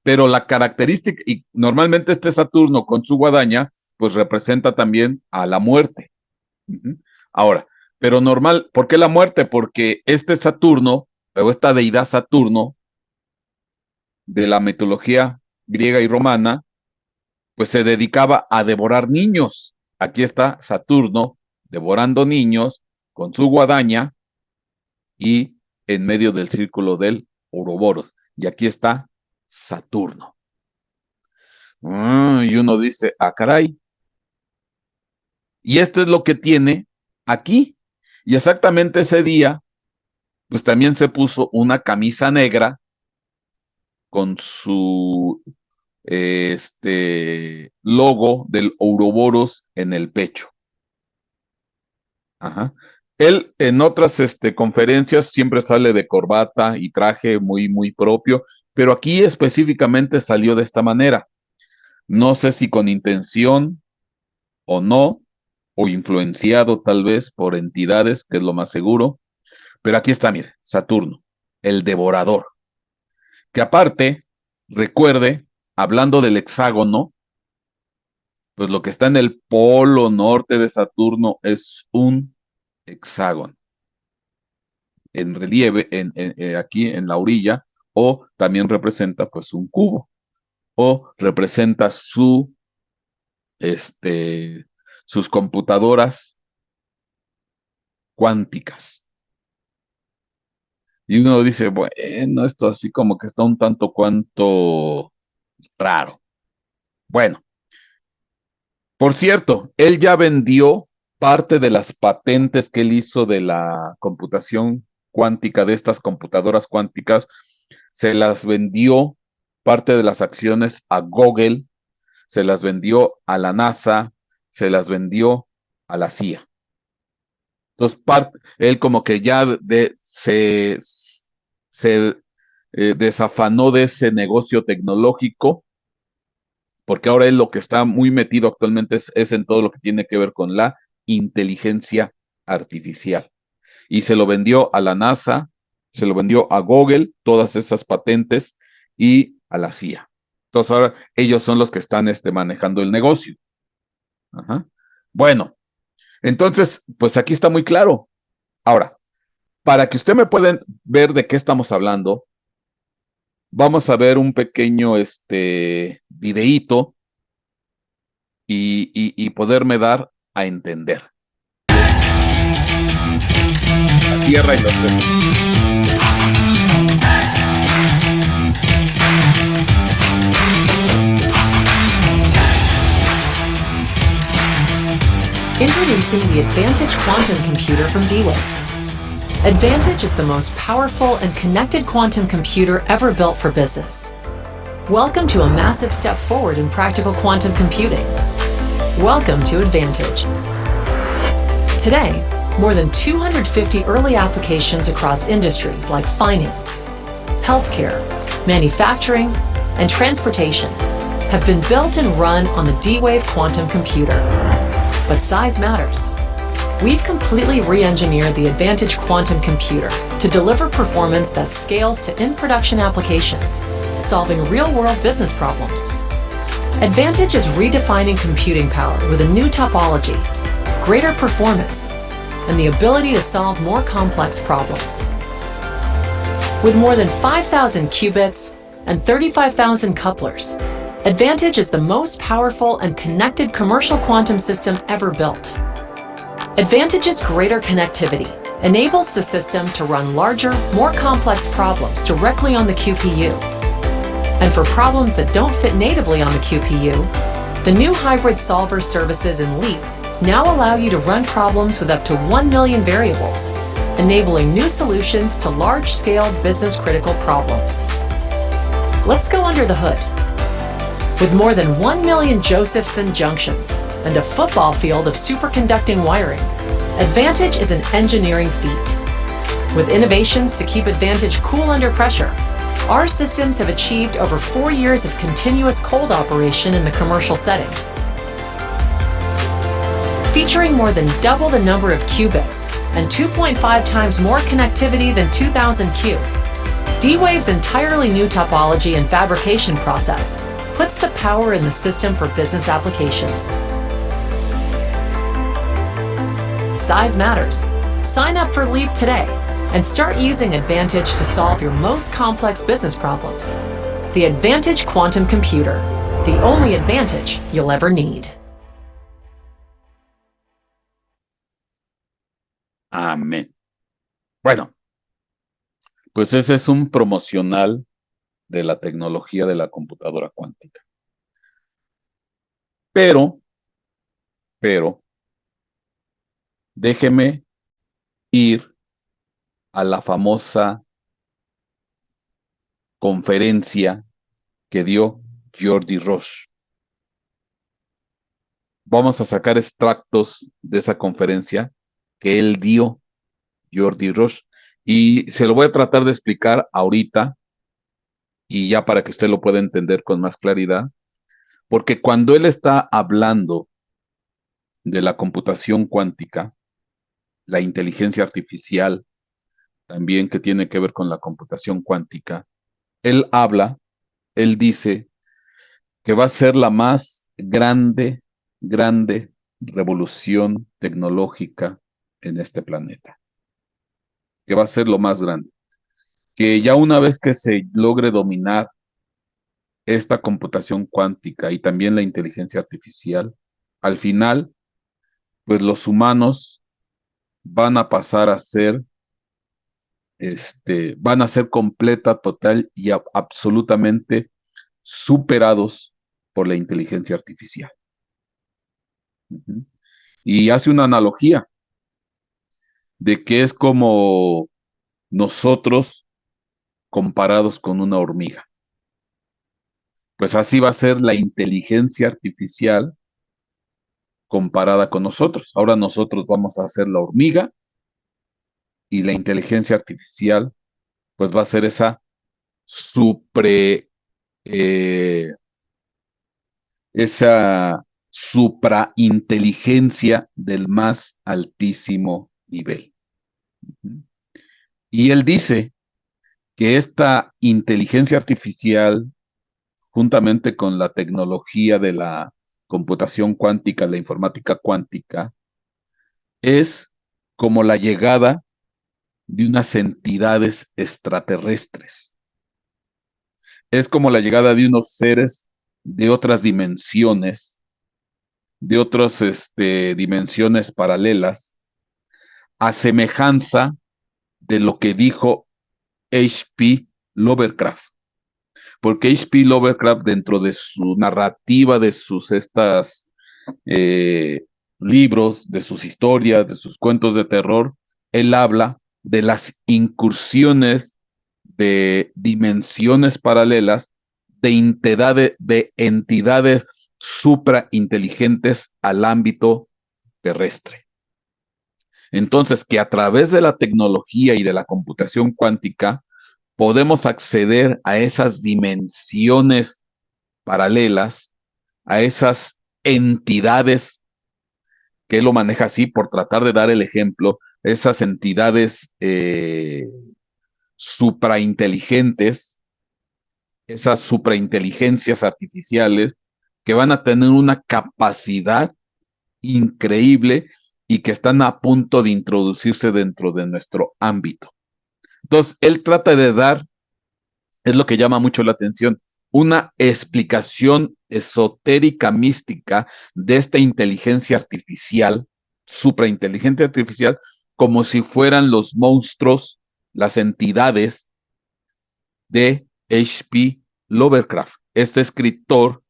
Pero la característica, y normalmente este Saturno con su guadaña, pues representa también a la muerte. Ahora, pero normal, ¿por qué la muerte? Porque este Saturno, o esta deidad Saturno, de la mitología griega y romana, pues se dedicaba a devorar niños. Aquí está Saturno devorando niños con su guadaña y en medio del círculo del Ouroboros. Y aquí está Saturno. Y uno dice, ah, caray. Y esto es lo que tiene aquí. Y exactamente ese día pues también se puso una camisa negra con su logo del Ouroboros en el pecho. Ajá. Él en otras conferencias siempre sale de corbata y traje muy, muy propio, pero aquí específicamente salió de esta manera. No sé si con intención o no, o influenciado tal vez por entidades, que es lo más seguro, pero aquí está, mire, Saturno, el devorador, que aparte, recuerde, hablando del hexágono, pues lo que está en el polo norte de Saturno es un hexágono en relieve aquí en la orilla, o también representa pues un cubo, o representa este, sus computadoras cuánticas. Y uno dice, bueno, esto así como que está un tanto cuanto raro. Bueno, por cierto, él ya vendió parte de las patentes que él hizo de la computación cuántica, de estas computadoras cuánticas, se las vendió parte de las acciones a Google, se las vendió a la NASA, se las vendió a la CIA. Entonces, él como que ya se desafanó de ese negocio tecnológico, porque ahora él lo que está muy metido actualmente es en todo lo que tiene que ver con la inteligencia artificial. Y se lo vendió a la NASA, se lo vendió a Google, todas esas patentes, y a la CIA. Entonces ahora ellos son los que están manejando el negocio. Ajá. Bueno, entonces, pues aquí está muy claro. Ahora, para que usted me pueda ver de qué estamos hablando, vamos a ver un pequeño videíto y poderme dar a entender. La Tierra y los tres. Introducing the Advantage quantum computer from D-Wave. Advantage is the most powerful and connected quantum computer ever built for business. Welcome to a massive step forward in practical quantum computing. Welcome to Advantage. Today, more than 250 early applications across industries like finance, healthcare, manufacturing, and transportation have been built and run on the D-Wave quantum computer. But size matters. We've completely re-engineered the Advantage quantum computer to deliver performance that scales to in-production applications, solving real-world business problems. Advantage is redefining computing power with a new topology, greater performance, and the ability to solve more complex problems. With more than 5,000 qubits and 35,000 couplers, Advantage is the most powerful and connected commercial quantum system ever built. Advantage's greater connectivity enables the system to run larger, more complex problems directly on the QPU. And for problems that don't fit natively on the QPU, the new hybrid solver services in Leap now allow you to run problems with up to 1 million variables, enabling new solutions to large-scale business-critical problems. Let's go under the hood. With more than 1 million Josephson junctions and a football field of superconducting wiring, Advantage is an engineering feat. With innovations to keep Advantage cool under pressure, our systems have achieved over 4 years of continuous cold operation in the commercial setting. Featuring more than double the number of qubits and 2.5 times more connectivity than 2000Q, D-Wave's entirely new topology and fabrication process puts the power in the system for business applications. Size matters. Sign up for Leap today and start using Advantage to solve your most complex business problems. The Advantage Quantum Computer, the only advantage you'll ever need. Amén. Bueno, pues ese es un promocional de la tecnología de la computadora cuántica. Pero, déjeme ir a la famosa conferencia que dio Jordi Roche. Vamos a sacar extractos de esa conferencia que él dio, Jordi Roche, y se lo voy a tratar de explicar ahorita y ya para que usted lo pueda entender con más claridad, porque cuando él está hablando de la computación cuántica, la inteligencia artificial, también que tiene que ver con la computación cuántica, él habla, él dice que va a ser la más grande revolución tecnológica en este planeta, que va a ser lo más grande, que ya una vez que se logre dominar esta computación cuántica y también la inteligencia artificial, al final, pues los humanos van a pasar a ser, van a ser completa, total y absolutamente superados por la inteligencia artificial. Ujú. Y hace una analogía de que es como nosotros comparados con una hormiga. Pues así va a ser la inteligencia artificial comparada con nosotros. Ahora nosotros vamos a ser la hormiga y la inteligencia artificial pues va a ser esa supre, eh, esa suprainteligencia del más altísimo nivel. Y él dice que esta inteligencia artificial, juntamente con la tecnología de la computación cuántica, la informática cuántica, es como la llegada de unas entidades extraterrestres. Es como la llegada de unos seres de otras dimensiones, de otras dimensiones paralelas, a semejanza de lo que dijo H.P. Lovecraft. Porque H.P. Lovecraft, dentro de su narrativa, de sus eh, libros, de sus historias, de sus cuentos de terror, él habla de las incursiones de dimensiones paralelas de entidades suprainteligentes al ámbito terrestre. Entonces, que a través de la tecnología y de la computación cuántica podemos acceder a esas dimensiones paralelas, a esas entidades, que él lo maneja así por tratar de dar el ejemplo, esas entidades suprainteligentes, esas suprainteligencias artificiales que van a tener una capacidad increíble y que están a punto de introducirse dentro de nuestro ámbito. Entonces, él trata de dar, es lo que llama mucho la atención, una explicación esotérica mística de esta inteligencia artificial, suprainteligencia artificial, como si fueran los monstruos, las entidades de H.P. Lovecraft, este escritor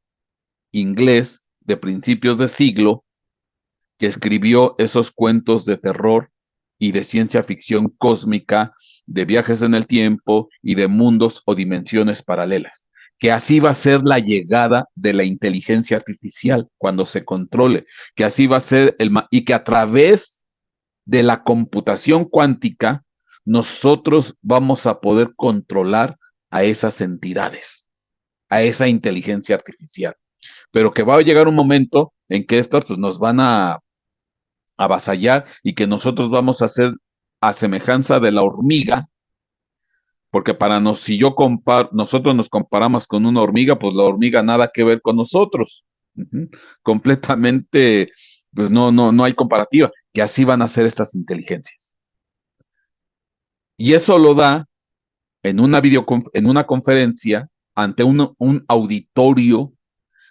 inglés de principios de siglo que escribió esos cuentos de terror y de ciencia ficción cósmica, de viajes en el tiempo y de mundos o dimensiones paralelas. Que así va a ser la llegada de la inteligencia artificial cuando se controle, que así va a ser y que a través de la computación cuántica nosotros vamos a poder controlar a esas entidades, a esa inteligencia artificial, pero que va a llegar un momento en que estas pues, nos van a avasallar y que nosotros vamos a hacer a semejanza de la hormiga, porque si yo comparo, nosotros nos comparamos con una hormiga, pues la hormiga nada que ver con nosotros. Completamente, pues no hay comparativa, que así van a ser estas inteligencias. Y eso lo da en en una conferencia ante un auditorio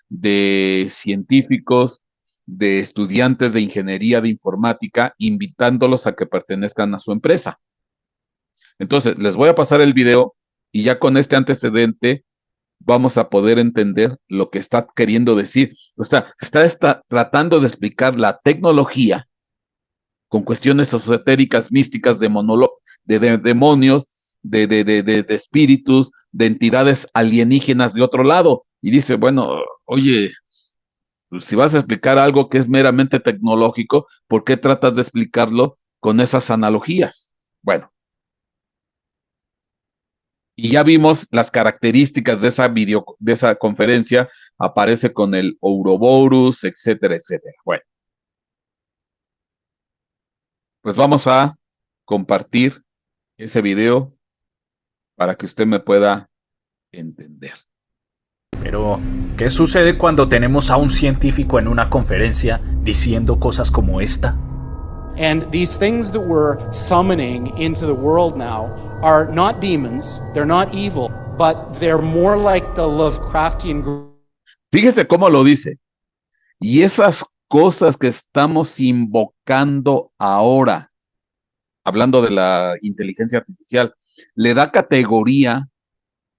de científicos, de estudiantes de ingeniería de informática, invitándolos a que pertenezcan a su empresa. Entonces, les voy a pasar el video y ya con este antecedente vamos a poder entender lo que está queriendo decir. O sea, está tratando de explicar la tecnología con cuestiones esotéricas, místicas, de demonios, de espíritus, de entidades alienígenas de otro lado. y dice, bueno, oye, si vas a explicar algo que es meramente tecnológico, ¿por qué tratas de explicarlo con esas analogías? Bueno, y ya vimos las características de de esa conferencia, aparece con el Ouroboros, etcétera, etcétera. Bueno, pues vamos a compartir ese video para que usted me pueda entender. Pero, ¿qué sucede cuando tenemos a un científico en una conferencia diciendo cosas como esta? And these things that we're summoning into the world now are not demons, they're not evil, but they're more like the Lovecraftian. Fíjese cómo lo dice. Y esas cosas que estamos invocando ahora, hablando de la inteligencia artificial, le da categoría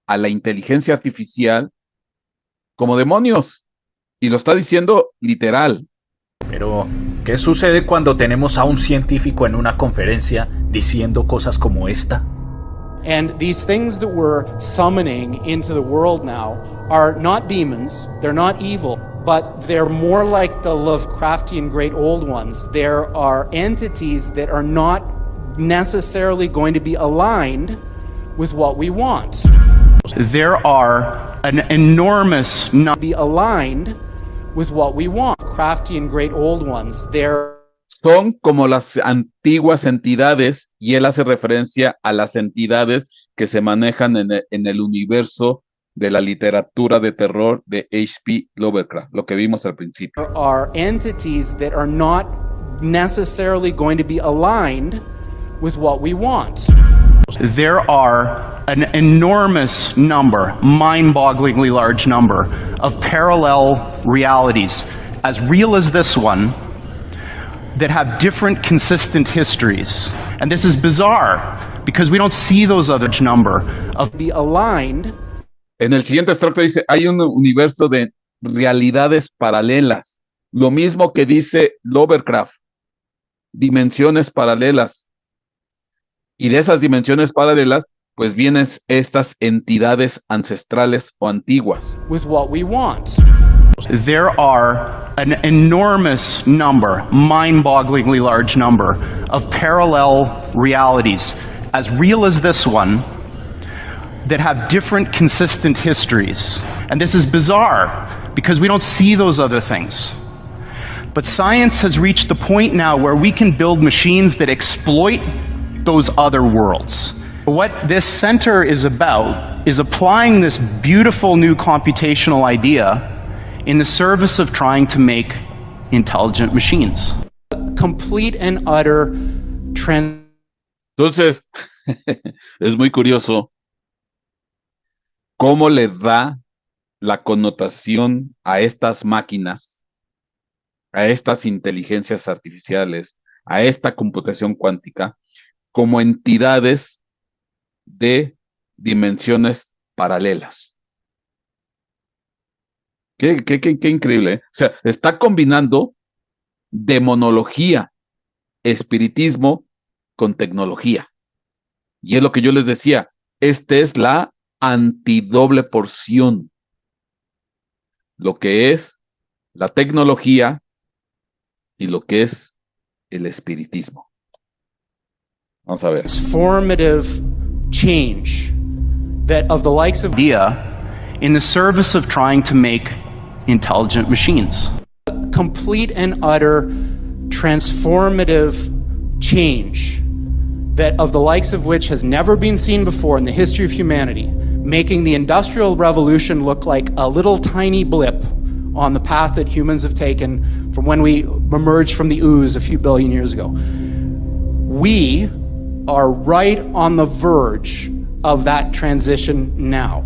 a la inteligencia artificial como demonios. Y lo está diciendo literal. Pero, ¿qué sucede cuando tenemos a un científico en una conferencia diciendo cosas como esta? And these things that we're summoning into the world now are not demons, they're not evil, but they're more like the Lovecraftian great old ones. There are entities that are not necessarily going to be aligned with what we want. There are an enormous number Be aligned with what we want. Craftian great old ones. Son como las antiguas entidades, y él hace referencia a las entidades que se manejan en el universo de la literatura de terror de H.P. Lovecraft, lo que vimos al principio. There are entities that are not necessarily going to be aligned with what we want. There are an enormous number, mind-bogglingly large number, of parallel realities, as real as this one, that have different consistent histories. And this is bizarre, because we don't see those other number of Be aligned. En el siguiente extracto dice, hay un universo de realidades paralelas. Lo mismo que dice Lovecraft, dimensiones paralelas. Y de esas dimensiones paralelas, pues vienen estas entidades ancestrales o antiguas. With what we want. There are an enormous number, mind-bogglingly large number, of parallel realities, as real as this one, that have different consistent histories. And this is bizarre, because we don't see those other things. But science has reached the point now where we can build machines that exploit those other worlds. What this center is about is applying this beautiful new computational idea in the service of trying to make intelligent machines. Complete and utter Entonces, es muy curioso cómo le da la connotación a estas máquinas, a estas inteligencias artificiales, a esta computación cuántica, como entidades de dimensiones paralelas. Qué increíble, ¿eh? O sea, está combinando demonología, espiritismo con tecnología. Y es lo que yo les decía, esta es la antidoble porción. Lo que es la tecnología y lo que es el espiritismo. Vamos a ver. transformative change that of the likes of Idea in the service of trying to make intelligent machines. complete and utter transformative change that of the likes of which has never been seen before in the history of humanity, making the Industrial Revolution look like a little tiny blip on the path that humans have taken from when we emerged from the ooze a few billion years ago. We are right on the verge of that transition now.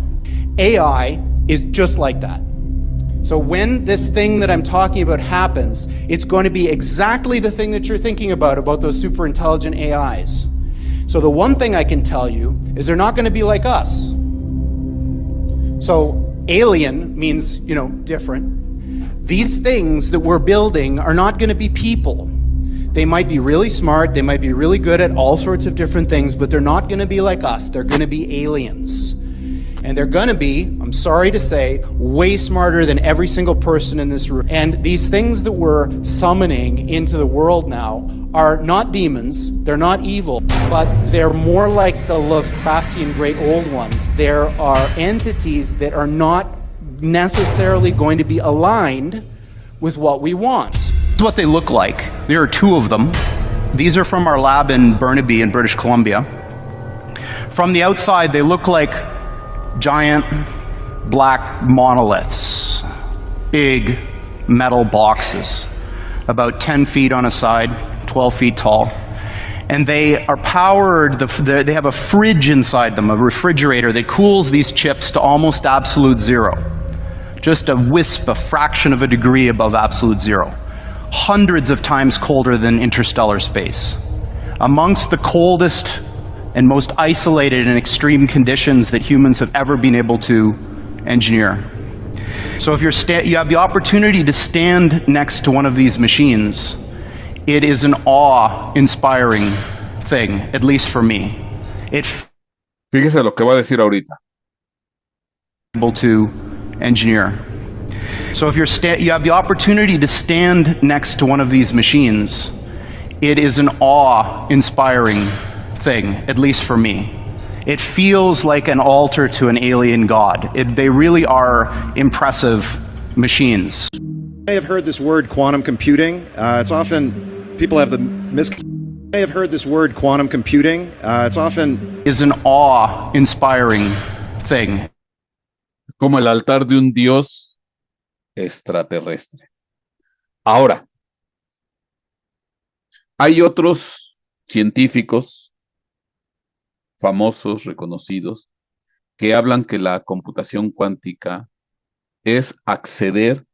AI is just like that. So when this thing that I'm talking about happens, it's going to be exactly the thing that you're thinking about those super intelligent AIs. So the one thing I can tell you is they're not going to be like us. So alien means, different. These things that we're building are not going to be people. They might be really smart, they might be really good at all sorts of different things, but they're not going to be like us. They're going to be aliens. And they're going to be, I'm sorry to say, way smarter than every single person in this room. And these things that we're summoning into the world now are not demons, they're not evil, but they're more like the Lovecraftian great old ones. There are entities that are not necessarily going to be aligned with what we want. This is what they look like. There are two of them. These are from our lab in Burnaby in British Columbia. From the outside, they look like giant black monoliths, big metal boxes, about 10 feet on a side, 12 feet tall. And they are powered, they have a fridge inside them, a refrigerator that cools these chips to almost absolute zero. Just a wisp, a fraction of a degree above absolute zero. Hundreds of times colder than interstellar space. Amongst the coldest and most isolated and extreme conditions that humans have ever been able to engineer. So if you have the opportunity to stand next to one of these machines, it is an awe-inspiring thing, at least for me. Fíjese lo que va a decir ahorita. Able to engineer. So if you have the opportunity to stand next to one of these machines, it is an awe-inspiring thing, at least for me. It feels like an altar to an alien god. They really are impressive machines. You may have heard this word quantum computing. It's often, people have the You may have heard this word quantum computing. It's often is an awe-inspiring thing. Como el altar de un dios extraterrestre. Ahora, hay otros científicos famosos, reconocidos, que hablan que la computación cuántica es acceder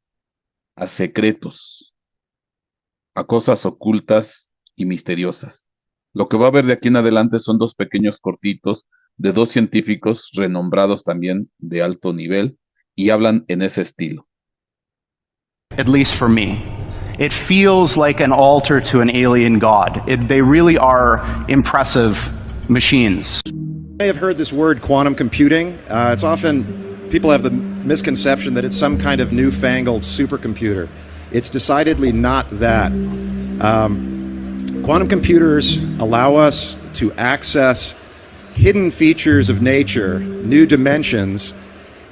a secretos, a cosas ocultas y misteriosas. Lo que va a ver de aquí en adelante son dos pequeños cortitos de dos científicos renombrados también de alto nivel y hablan en ese estilo. At least for me. It feels like an altar to an alien god. They really are impressive machines. You may have heard this word quantum computing. It's often, people have the misconception that it's some kind of newfangled supercomputer. It's decidedly not that. Quantum computers allow us to access hidden features of nature, new dimensions,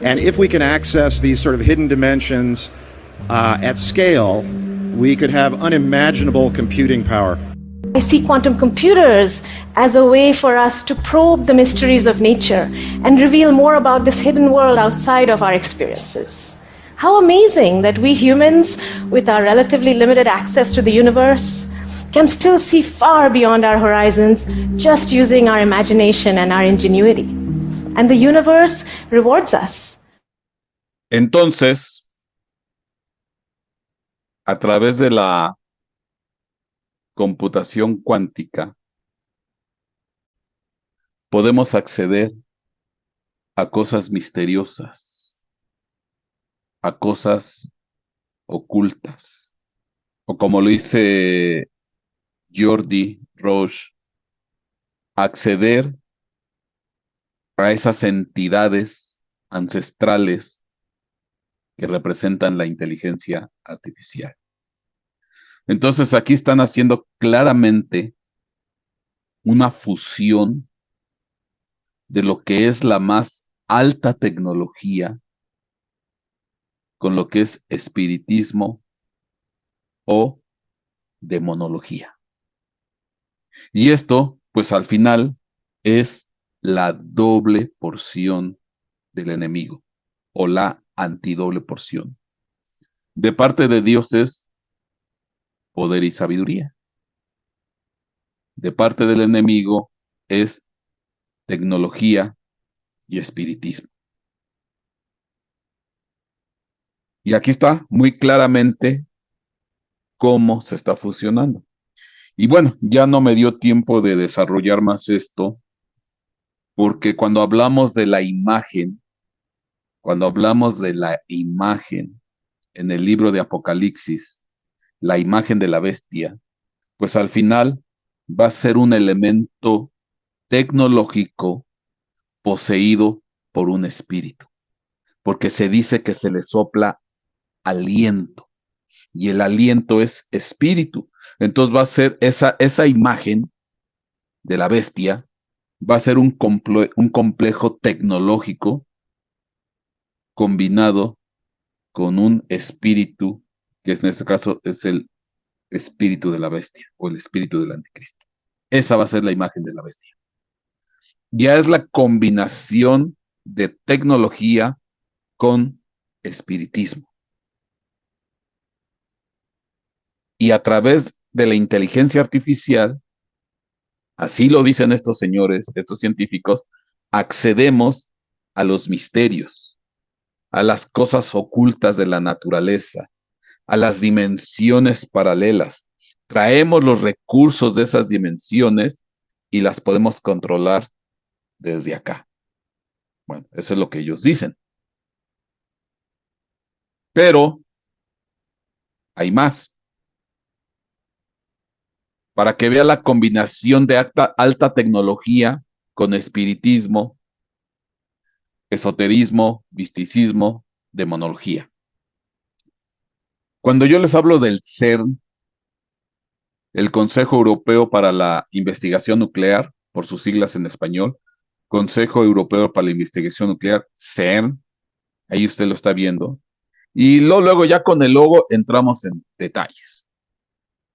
and if we can access these sort of hidden dimensions at scale, we could have unimaginable computing power. I see quantum computers as a way for us to probe the mysteries of nature and reveal more about this hidden world outside of our experiences. How amazing that we humans, with our relatively limited access to the universe, can still see far beyond our horizons just using our imagination and our ingenuity. And the universe rewards us. Entonces, a través de la computación cuántica, podemos acceder a cosas misteriosas, a cosas ocultas, o como lo dice Jordi Roche, acceder a esas entidades ancestrales que representan la inteligencia artificial. Entonces aquí están haciendo claramente una fusión de lo que es la más alta tecnología con lo que es espiritismo o demonología. Y esto, pues al final, es la doble porción del enemigo o la antidoble porción. De parte de Dios es poder y sabiduría. De parte del enemigo es tecnología y espiritismo. Y aquí está muy claramente cómo se está fusionando. Y bueno, ya no me dio tiempo de desarrollar más esto, porque cuando hablamos de la imagen en el libro de Apocalipsis, la imagen de la bestia, pues al final va a ser un elemento tecnológico poseído por un espíritu, porque se dice que se le sopla aliento, y el aliento es espíritu. Entonces va a ser esa imagen de la bestia, va a ser un complejo tecnológico combinado con un espíritu, que en este caso es el espíritu de la bestia o el espíritu del anticristo. Esa va a ser la imagen de la bestia. Ya es la combinación de tecnología con espiritismo. Y a través de la inteligencia artificial, así lo dicen estos señores, estos científicos, accedemos a los misterios, a las cosas ocultas de la naturaleza, a las dimensiones paralelas. Traemos los recursos de esas dimensiones y las podemos controlar desde acá. Bueno, eso es lo que ellos dicen. Pero hay más. Para que vea la combinación de alta tecnología con espiritismo, esoterismo, misticismo, demonología. Cuando yo les hablo del CERN, el Consejo Europeo para la Investigación Nuclear, por sus siglas en español, Consejo Europeo para la Investigación Nuclear, CERN, ahí usted lo está viendo, y luego ya con el logo entramos en detalles.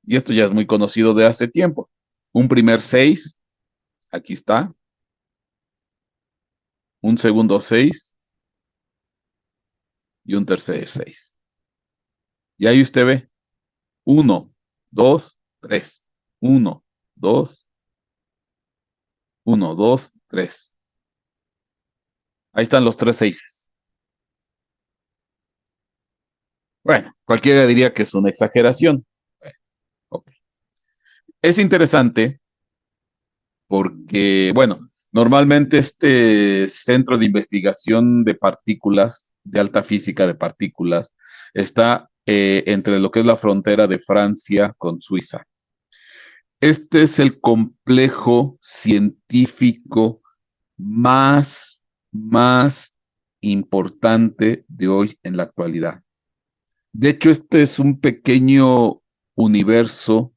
Y esto ya es muy conocido de hace tiempo. Un primer 6, aquí está. Un segundo 6 y un tercer 6. Y ahí usted ve 1, 2, 3. 1, 2, 1, 2, 3. Ahí están los 3 6. Bueno, cualquiera diría que es una exageración. Okay. Es interesante porque, bueno, normalmente este centro de investigación de partículas, de alta física de partículas, está entre lo que es la frontera de Francia con Suiza. Este es el complejo científico más importante de hoy en la actualidad. De hecho, este es un pequeño universo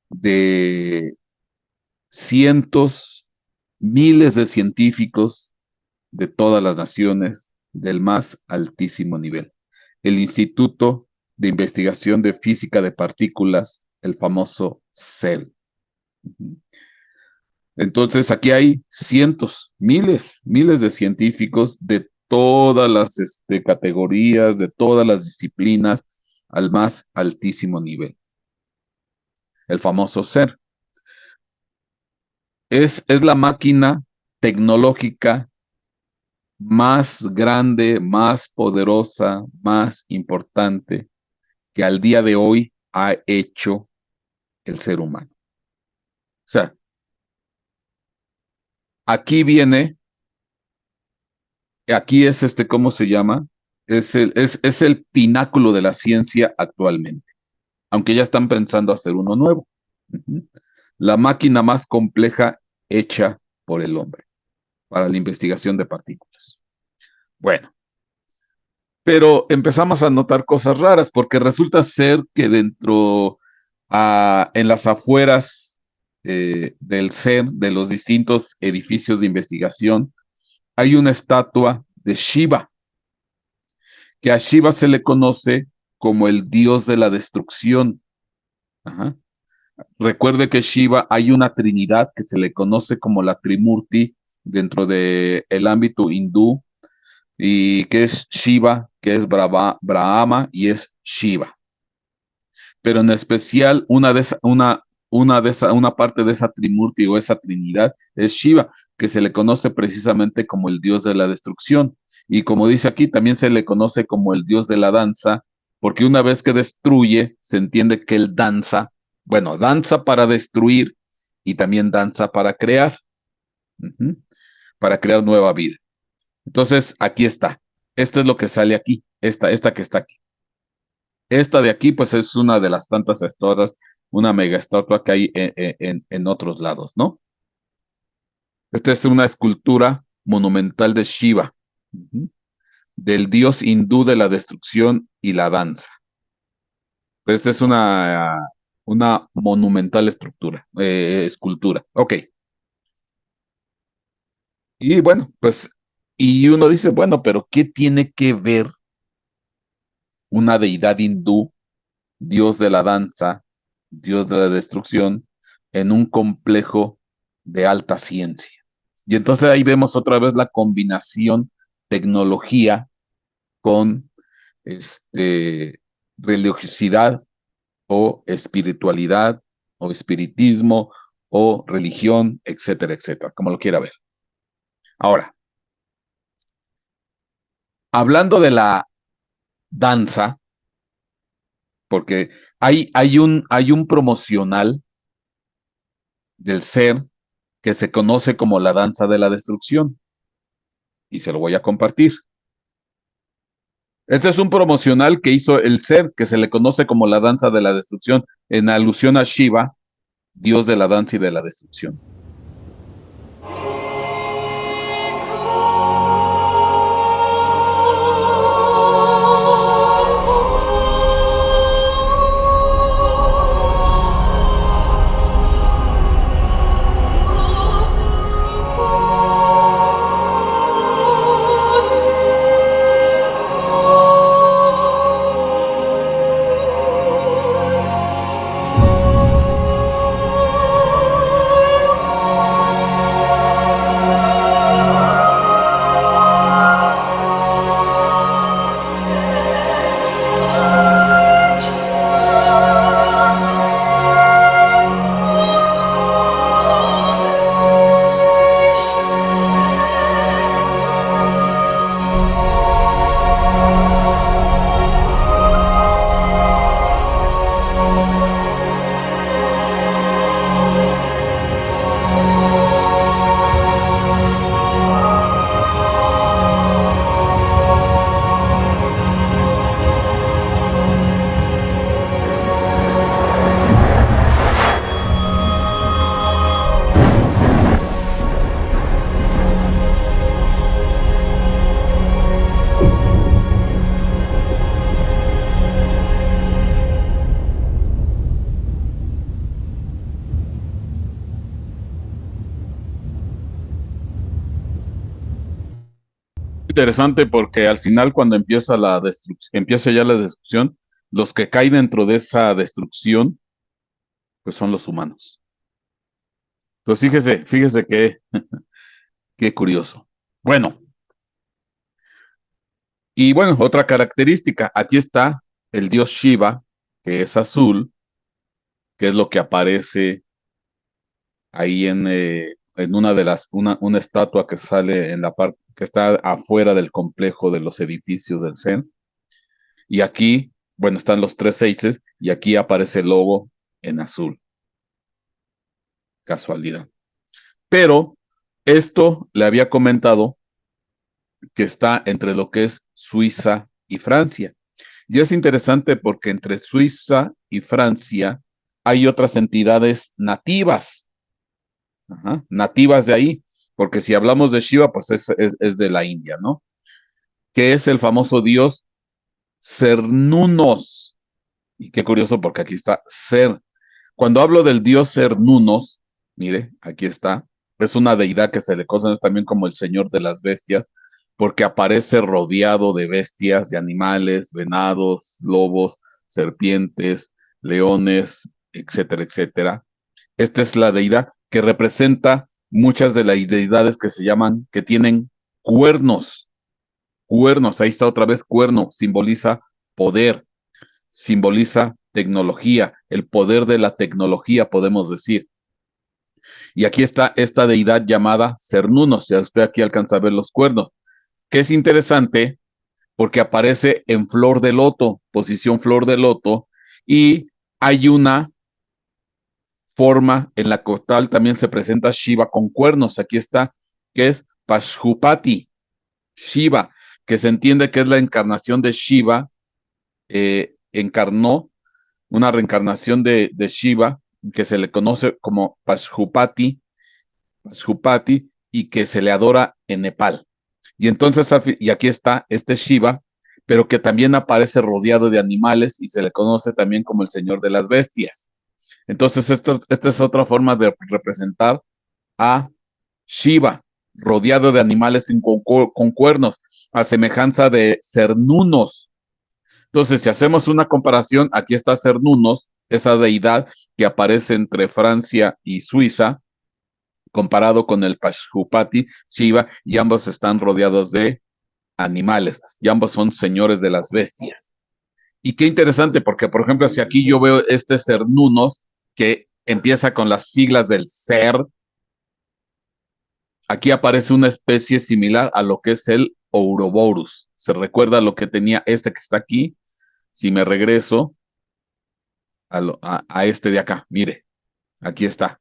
de cientos, miles de científicos de todas las naciones del más altísimo nivel. El Instituto de Investigación de Física de Partículas, el famoso CERN. Entonces, aquí hay cientos, miles de científicos de todas las categorías, de todas las disciplinas, al más altísimo nivel. El famoso CERN. Es la máquina tecnológica más grande, más poderosa, más importante que al día de hoy ha hecho el ser humano. O sea, aquí viene, aquí es ¿cómo se llama? Es el pináculo de la ciencia actualmente, aunque ya están pensando hacer uno nuevo. La máquina más compleja hecha por el hombre para la investigación de partículas. Bueno, pero empezamos a notar cosas raras porque resulta ser que en las afueras del CERN, de los distintos edificios de investigación, hay una estatua de Shiva, que a Shiva se le conoce como el dios de la destrucción. Ajá. Recuerde que Shiva hay una trinidad que se le conoce como la Trimurti dentro del ámbito hindú, y que es Shiva, que es Brahma y es Shiva. Pero en especial una parte de esa Trimurti o esa trinidad es Shiva, que se le conoce precisamente como el dios de la destrucción. Y como dice aquí, también se le conoce como el dios de la danza, porque una vez que destruye, se entiende que él danza. Bueno, danza para destruir y también danza para crear. Para crear nueva vida. Entonces, aquí está. Esto es lo que sale aquí. Esta que está aquí. Esta de aquí, pues es una de las tantas estatuas, una mega estatua que hay en otros lados, ¿no? Esta es una escultura monumental de Shiva, del dios hindú de la destrucción y la danza. Esta es una monumental escultura. Ok. Y bueno, pues, y uno dice, bueno, pero ¿qué tiene que ver una deidad hindú, dios de la danza, dios de la destrucción, en un complejo de alta ciencia? Y entonces ahí vemos otra vez la combinación tecnología con religiosidad o espiritualidad o espiritismo o religión, etcétera, etcétera, como lo quiera ver. Ahora, hablando de la danza, porque hay un promocional del ser que se conoce como la danza de la destrucción, y se lo voy a compartir. Este es un promocional que hizo el ser que se le conoce como la danza de la destrucción, en alusión a Shiva, dios de la danza y de la destrucción. Interesante porque al final cuando empieza ya la destrucción, los que caen dentro de esa destrucción, pues son los humanos. Entonces fíjese qué curioso. Bueno, y bueno, otra característica, aquí está el dios Shiva, que es azul, que es lo que aparece ahí en una estatua que sale en la parte, que está afuera del complejo de los edificios del Zen. Y aquí, bueno, están los 3 6 y aquí aparece el logo en azul. Casualidad. Pero esto le había comentado que está entre lo que es Suiza y Francia. Y es interesante porque entre Suiza y Francia hay otras entidades nativas, nativas de ahí, porque si hablamos de Shiva, pues es de la India, ¿no? Que es el famoso dios Cernunnos. Y qué curioso porque aquí está Ser. Cuando hablo del dios Cernunnos, mire, aquí está, es una deidad que se le conoce también como el señor de las bestias, porque aparece rodeado de bestias, de animales, venados, lobos, serpientes, leones, etcétera, etcétera. Esta es la deidad que representa muchas de las deidades que se llaman, que tienen cuernos. Cuernos, ahí está otra vez cuerno, simboliza poder, simboliza tecnología, el poder de la tecnología, podemos decir. Y aquí está esta deidad llamada Cernunnos, ya usted aquí alcanza a ver los cuernos, que es interesante porque aparece en flor de loto, posición flor de loto, y hay una forma en la cual también se presenta Shiva con cuernos. Aquí está, que es Pashupati, Shiva, que se entiende que es la encarnación de Shiva, encarnó una reencarnación de Shiva, que se le conoce como Pashupati, y que se le adora en Nepal. Y entonces, y aquí está este Shiva, pero que también aparece rodeado de animales y se le conoce también como el Señor de las Bestias. Entonces, esta es otra forma de representar a Shiva, rodeado de animales con cuernos, a semejanza de Cernunos. Entonces, si hacemos una comparación, aquí está Cernunos, esa deidad que aparece entre Francia y Suiza, comparado con el Pashupati Shiva, y ambos están rodeados de animales, y ambos son señores de las bestias. Y qué interesante, porque por ejemplo, si aquí yo veo este Cernunos, que empieza con las siglas del ser, aquí aparece una especie similar a lo que es el Ouroboros. ¿Se recuerda lo que tenía este que está aquí? Si me regreso a este de acá, mire, aquí está.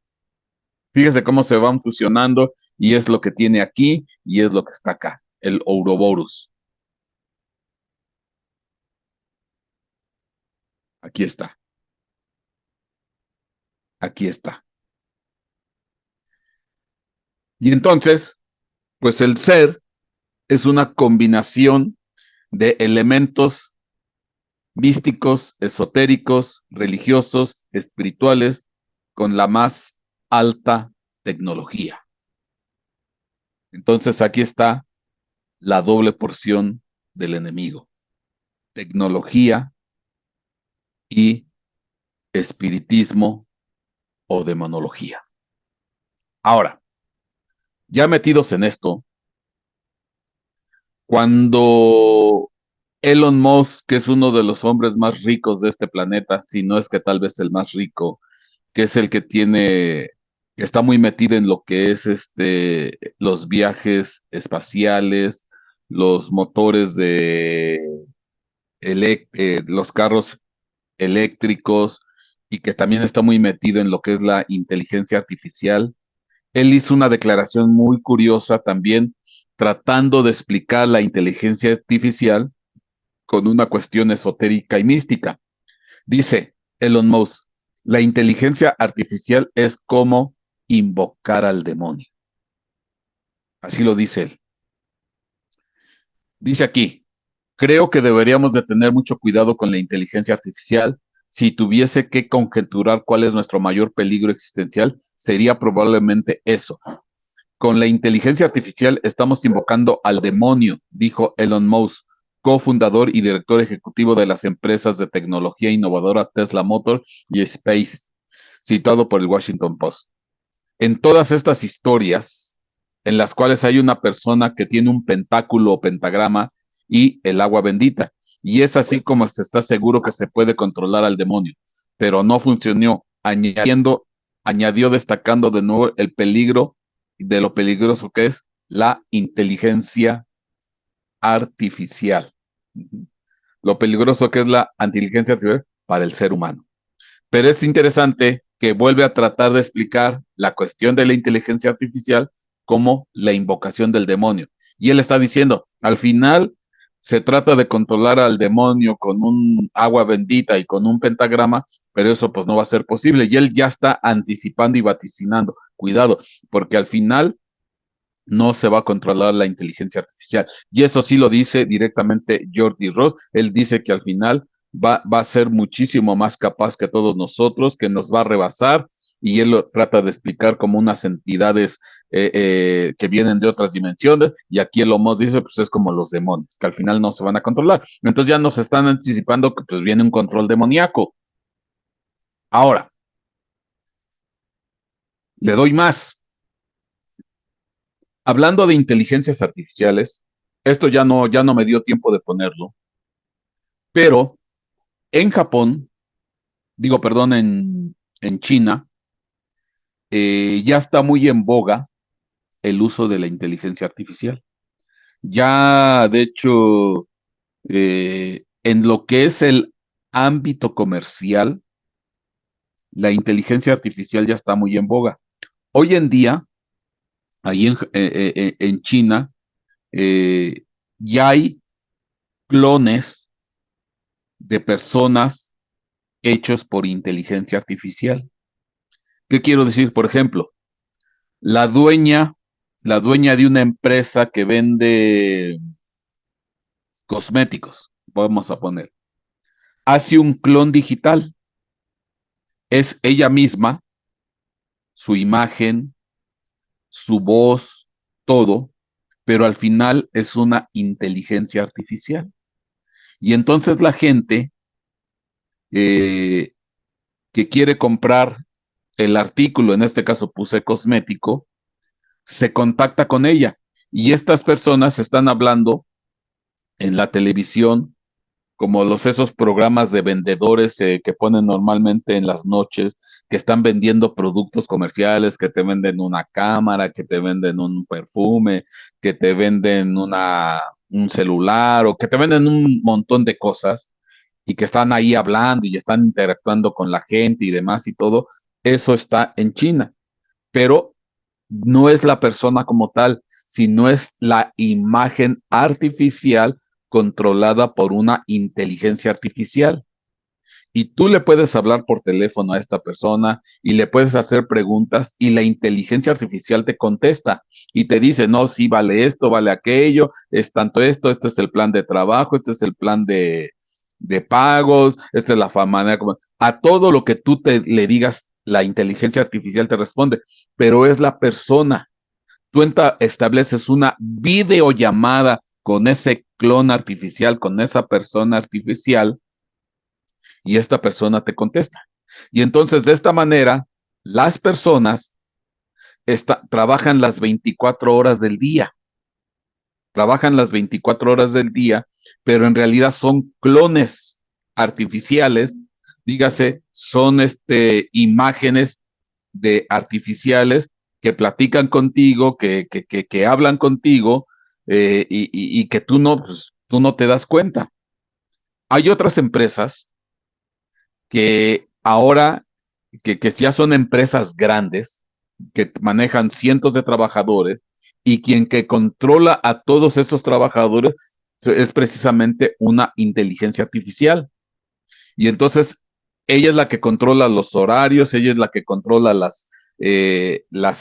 Fíjese cómo se van fusionando y es lo que tiene aquí y es lo que está acá, el Ouroboros. Aquí está, aquí está. Y entonces, pues el ser es una combinación de elementos místicos, esotéricos, religiosos, espirituales, con la más alta tecnología. Entonces aquí está la doble porción del enemigo: tecnología y espiritismo o demonología. Ahora, ya metidos en esto, cuando Elon Musk, que es uno de los hombres más ricos de este planeta, si no es que tal vez el más rico, que es el que tiene, que está muy metido en lo que es los viajes espaciales, los motores de los carros eléctricos, y que también está muy metido en lo que es la inteligencia artificial. Él hizo una declaración muy curiosa también, tratando de explicar la inteligencia artificial con una cuestión esotérica y mística. Dice Elon Musk: la inteligencia artificial es como invocar al demonio. Así lo dice él. Dice aquí: creo que deberíamos de tener mucho cuidado con la inteligencia artificial. Si tuviese que conjeturar cuál es nuestro mayor peligro existencial, sería probablemente eso. Con la inteligencia artificial estamos invocando al demonio, dijo Elon Musk, cofundador y director ejecutivo de las empresas de tecnología innovadora Tesla Motors y Space, citado por el Washington Post. En todas estas historias, en las cuales hay una persona que tiene un pentáculo o pentagrama y el agua bendita, y es así como se está seguro que se puede controlar al demonio, pero no funcionó, añadió destacando de nuevo el peligro de lo peligroso que es la inteligencia artificial. Lo peligroso que es la inteligencia artificial para el ser humano. Pero es interesante que vuelve a tratar de explicar la cuestión de la inteligencia artificial como la invocación del demonio. Y él está diciendo, al final se trata de controlar al demonio con un agua bendita y con un pentagrama, pero eso pues no va a ser posible. Y él ya está anticipando y vaticinando. Cuidado, porque al final no se va a controlar la inteligencia artificial. Y eso sí lo dice directamente George Ross. Él dice que al final va a ser muchísimo más capaz que todos nosotros, que nos va a rebasar, y él lo trata de explicar como unas entidades que vienen de otras dimensiones, y aquí el Homos dice, pues es como los demonios, que al final no se van a controlar. Entonces ya nos están anticipando que pues viene un control demoníaco. Ahora, le doy más. Hablando de inteligencias artificiales, esto ya no me dio tiempo de ponerlo, pero en Japón, digo, perdón, en China, ya está muy en boga el uso de la inteligencia artificial. Ya, de hecho, en lo que es el ámbito comercial, la inteligencia artificial ya está muy en boga. Hoy en día, ahí en China, ya hay clones de personas hechos por inteligencia artificial. ¿Qué quiero decir? Por ejemplo, la dueña, la dueña de una empresa que vende cosméticos, vamos a poner, hace un clon digital. Es ella misma, su imagen, su voz, todo, pero al final es una inteligencia artificial. Y entonces la gente que quiere comprar el artículo, en este caso puse cosmético, se contacta con ella. Y estas personas están hablando en la televisión, como esos programas de vendedores que ponen normalmente en las noches, que están vendiendo productos comerciales, que te venden una cámara, que te venden un perfume, que te venden un celular o que te venden un montón de cosas y que están ahí hablando y están interactuando con la gente y demás y todo. Eso está en China, pero no es la persona como tal, sino es la imagen artificial controlada por una inteligencia artificial. Y tú le puedes hablar por teléfono a esta persona y le puedes hacer preguntas y la inteligencia artificial te contesta y te dice, no, sí, vale esto, vale aquello, es tanto esto, este es el plan de trabajo, este es el plan de pagos, esta es la manera como... A todo lo que tú le digas, la inteligencia artificial te responde, pero es la persona. Tú estableces una videollamada con ese clon artificial, con esa persona artificial, y esta persona te contesta. Y entonces de esta manera, las personas trabajan las 24 horas del día, pero en realidad son clones artificiales, dígase, son imágenes de artificiales que platican contigo, que hablan contigo, y que pues, tú no te das cuenta. Hay otras empresas que ahora, que ya son empresas grandes, que manejan cientos de trabajadores, y quien que controla a todos estos trabajadores es precisamente una inteligencia artificial. Y entonces ella es la que controla los horarios, ella es la que controla las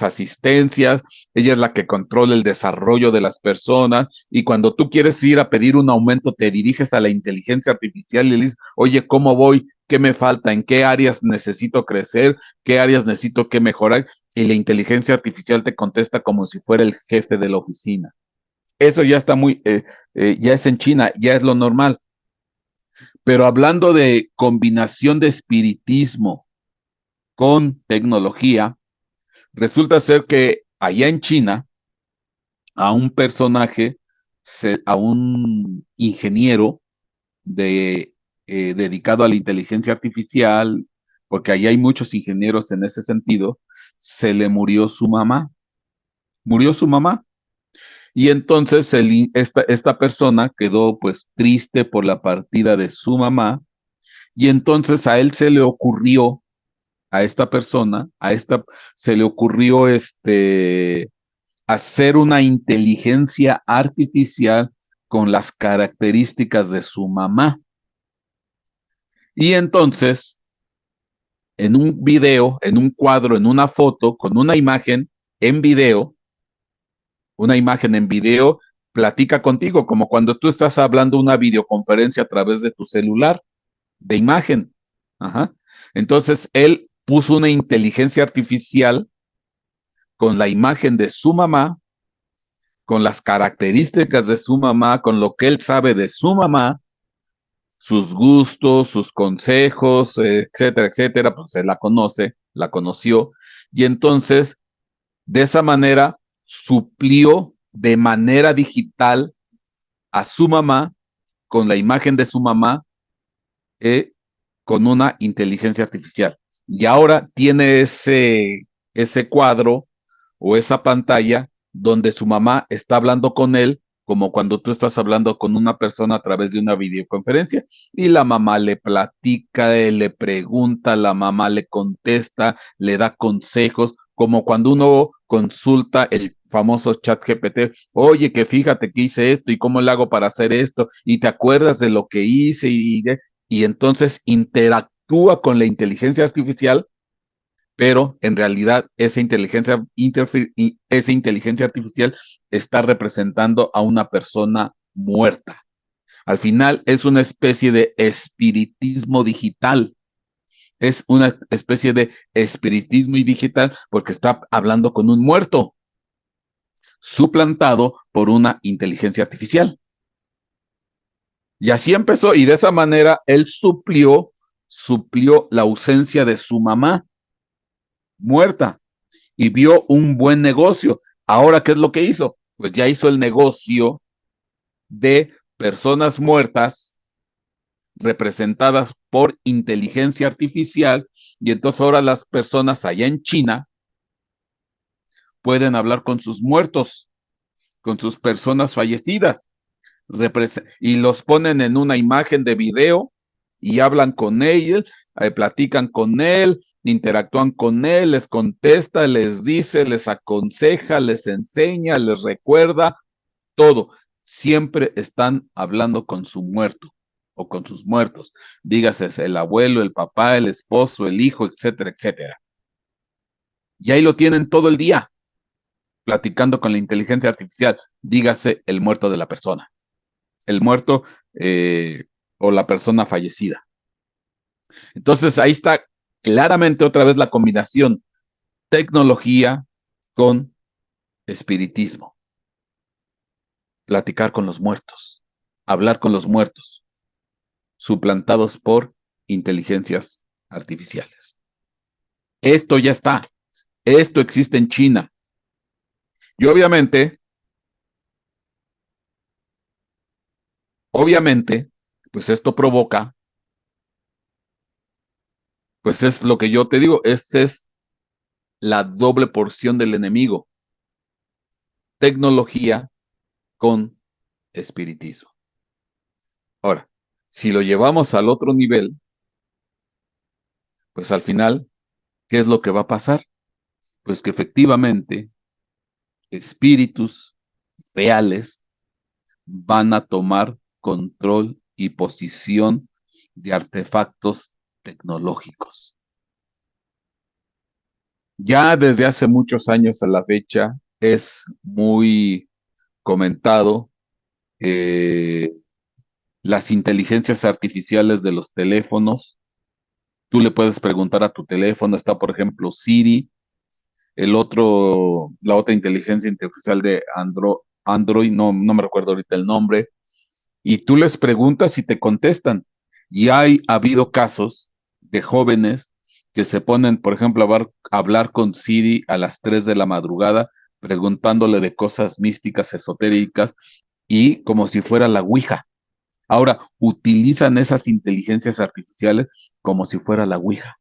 asistencias, ella es la que controla el desarrollo de las personas. Y cuando tú quieres ir a pedir un aumento, te diriges a la inteligencia artificial y le dices, oye, ¿cómo voy? ¿Qué me falta? ¿En qué áreas necesito crecer? ¿Qué áreas necesito que mejorar? Y la inteligencia artificial te contesta como si fuera el jefe de la oficina. Eso ya está ya es en China, ya es lo normal. Pero hablando de combinación de espiritismo con tecnología, resulta ser que allá en China, a un personaje, a un ingeniero dedicado a la inteligencia artificial, porque allá hay muchos ingenieros en ese sentido, se le murió su mamá. Murió su mamá. Y entonces esta persona quedó pues triste por la partida de su mamá. Y entonces a él se le ocurrió, a esta persona, se le ocurrió hacer una inteligencia artificial con las características de su mamá. Y entonces, en un video, en un cuadro, en una foto, con una imagen en video, platica contigo, como cuando tú estás hablando una videoconferencia a través de tu celular, de imagen. Ajá. Entonces, él puso una inteligencia artificial con la imagen de su mamá, con las características de su mamá, con lo que él sabe de su mamá, sus gustos, sus consejos, etcétera, etcétera, pues él la conoció, y entonces, de esa manera, suplió de manera digital a su mamá, con la imagen de su mamá, con una inteligencia artificial. Y ahora tiene ese cuadro o esa pantalla donde su mamá está hablando con él, como cuando tú estás hablando con una persona a través de una videoconferencia, y la mamá le platica, le pregunta, la mamá le contesta, le da consejos, como cuando uno consulta el famoso chat GPT, oye, que fíjate que hice esto y cómo le hago para hacer esto, y te acuerdas de lo que hice, y entonces interactúa con la inteligencia artificial pero en realidad esa esa inteligencia artificial está representando a una persona muerta. Al final es una especie de espiritismo digital. Es una especie de espiritismo y digital porque está hablando con un muerto, suplantado por una inteligencia artificial. Y así empezó, y de esa manera él suplió la ausencia de su mamá muerta y vio un buen negocio. Ahora, ¿qué es lo que hizo? Pues ya hizo el negocio de personas muertas representadas por inteligencia artificial, y entonces ahora las personas allá en China pueden hablar con sus muertos, con sus personas fallecidas, y los ponen en una imagen de video y hablan con él, platican con él, interactúan con él, les contesta, les dice, les aconseja, les enseña, les recuerda, todo. Siempre están hablando con su muerto o con sus muertos. Dígase el abuelo, el papá, el esposo, el hijo, etcétera, etcétera. Y ahí lo tienen todo el día, platicando con la inteligencia artificial. Dígase el muerto de la persona, el muerto o la persona fallecida. Entonces ahí está claramente otra vez la combinación tecnología con espiritismo. Platicar con los muertos, hablar con los muertos, suplantados por inteligencias artificiales. Esto ya está, esto existe en China. Y obviamente, pues esto provoca, pues es lo que yo te digo, esa es la doble porción del enemigo. Tecnología con espiritismo. Ahora, si lo llevamos al otro nivel, pues al final, ¿qué es lo que va a pasar? Pues que efectivamente espíritus reales van a tomar control y posición de artefactos tecnológicos. Ya desde hace muchos años a la fecha es muy comentado las inteligencias artificiales de los teléfonos. Tú le puedes preguntar a tu teléfono, está por ejemplo Siri, la otra inteligencia artificial de Android, no me recuerdo ahorita el nombre, y tú les preguntas y te contestan. Y ha habido casos de jóvenes que se ponen, por ejemplo, a hablar con Siri a las 3 de la madrugada, preguntándole de cosas místicas, esotéricas, y como si fuera la Ouija. Ahora, utilizan esas inteligencias artificiales como si fuera la Ouija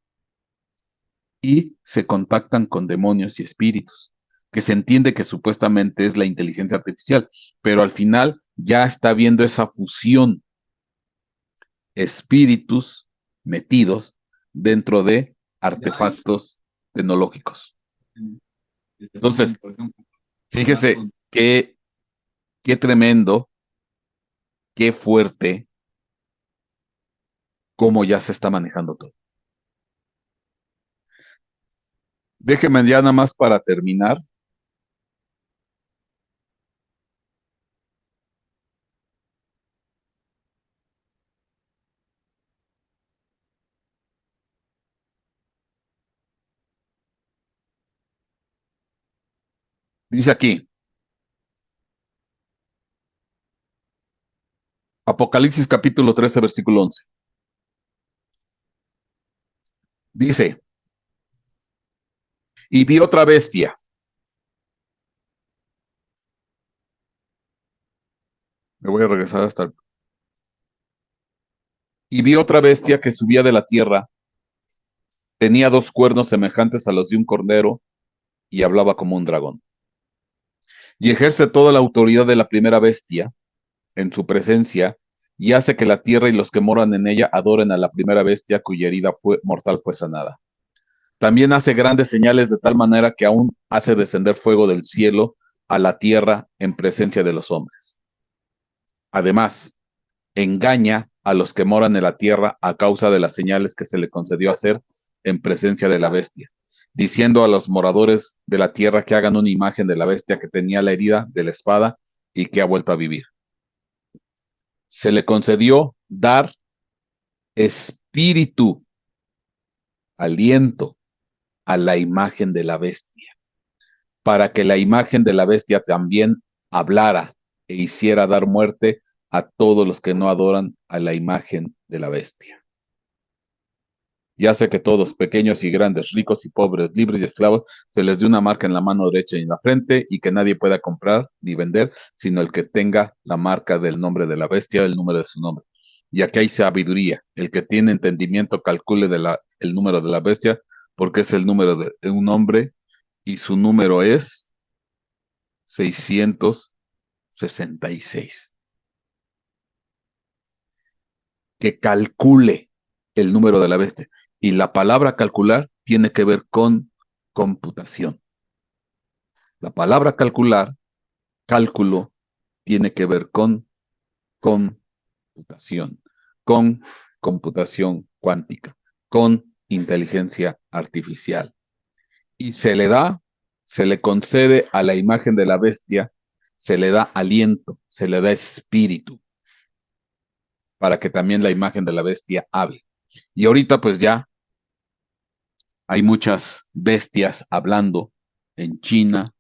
y se contactan con demonios y espíritus, que se entiende que supuestamente es la inteligencia artificial, pero al final ya está viendo esa fusión, espíritus metidos dentro de artefactos tecnológicos. Entonces, fíjese qué tremendo, qué fuerte, cómo ya se está manejando todo. Déjeme ya nada más para terminar. Dice aquí, Apocalipsis capítulo 13, versículo 11. Dice, y vi otra bestia. Me voy a regresar hasta... Y vi otra bestia que subía de la tierra, tenía 2 cuernos semejantes a los de un cordero y hablaba como un dragón. Y ejerce toda la autoridad de la primera bestia en su presencia y hace que la tierra y los que moran en ella adoren a la primera bestia cuya herida mortal fue sanada. También hace grandes señales de tal manera que aún hace descender fuego del cielo a la tierra en presencia de los hombres. Además, engaña a los que moran en la tierra a causa de las señales que se le concedió hacer en presencia de la bestia. diciendo a los moradores de la tierra que hagan una imagen de la bestia que tenía la herida de la espada y que ha vuelto a vivir. Se le concedió dar espíritu, aliento a la imagen de la bestia, para que la imagen de la bestia también hablara e hiciera dar muerte a todos los que no adoran a la imagen de la bestia. Ya sé que todos, pequeños y grandes, ricos y pobres, libres y esclavos, se les dé una marca en la mano derecha y en la frente, y que nadie pueda comprar ni vender, sino el que tenga la marca del nombre de la bestia, el número de su nombre. Y aquí hay sabiduría. El que tiene entendimiento calcule el número de la bestia, porque es el número de un hombre, y su número es 666. Que calcule el número de la bestia. Y la palabra calcular tiene que ver con computación. La palabra calcular, cálculo, tiene que ver con computación, con computación cuántica, con inteligencia artificial. Y se le concede a la imagen de la bestia, se le da aliento, se le da espíritu, para que también la imagen de la bestia hable. Y ahorita pues ya hay muchas bestias hablando en China,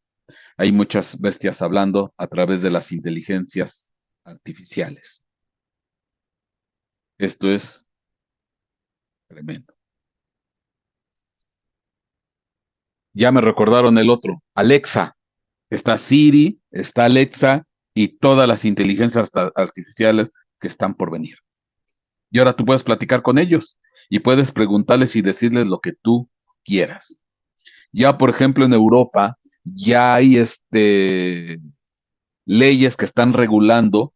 hay muchas bestias hablando a través de las inteligencias artificiales. Esto es tremendo. Ya me recordaron el otro, Alexa. Está Siri, está Alexa y todas las inteligencias artificiales que están por venir. Y ahora tú puedes platicar con ellos y puedes preguntarles y decirles lo que tú quieras. Ya, por ejemplo, en Europa ya hay leyes que están regulando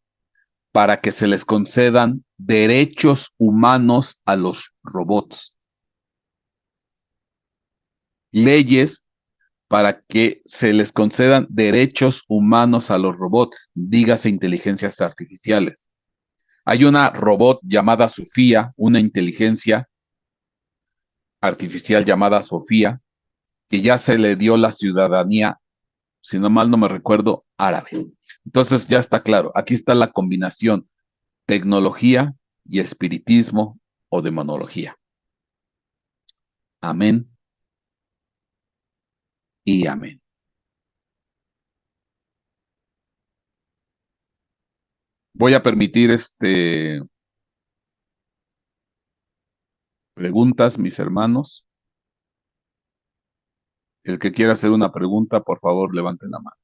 para que se les concedan derechos humanos a los robots. Leyes para que se les concedan derechos humanos a los robots, dígase inteligencias artificiales. Hay una robot llamada Sofía, una inteligencia artificial llamada Sofía, que ya se le dio la ciudadanía, si no mal no me recuerdo, árabe. Entonces ya está claro, aquí está la combinación tecnología y espiritismo o demonología. Amén y amén. Voy a permitir preguntas, mis hermanos. El que quiera hacer una pregunta, por favor, levanten la mano.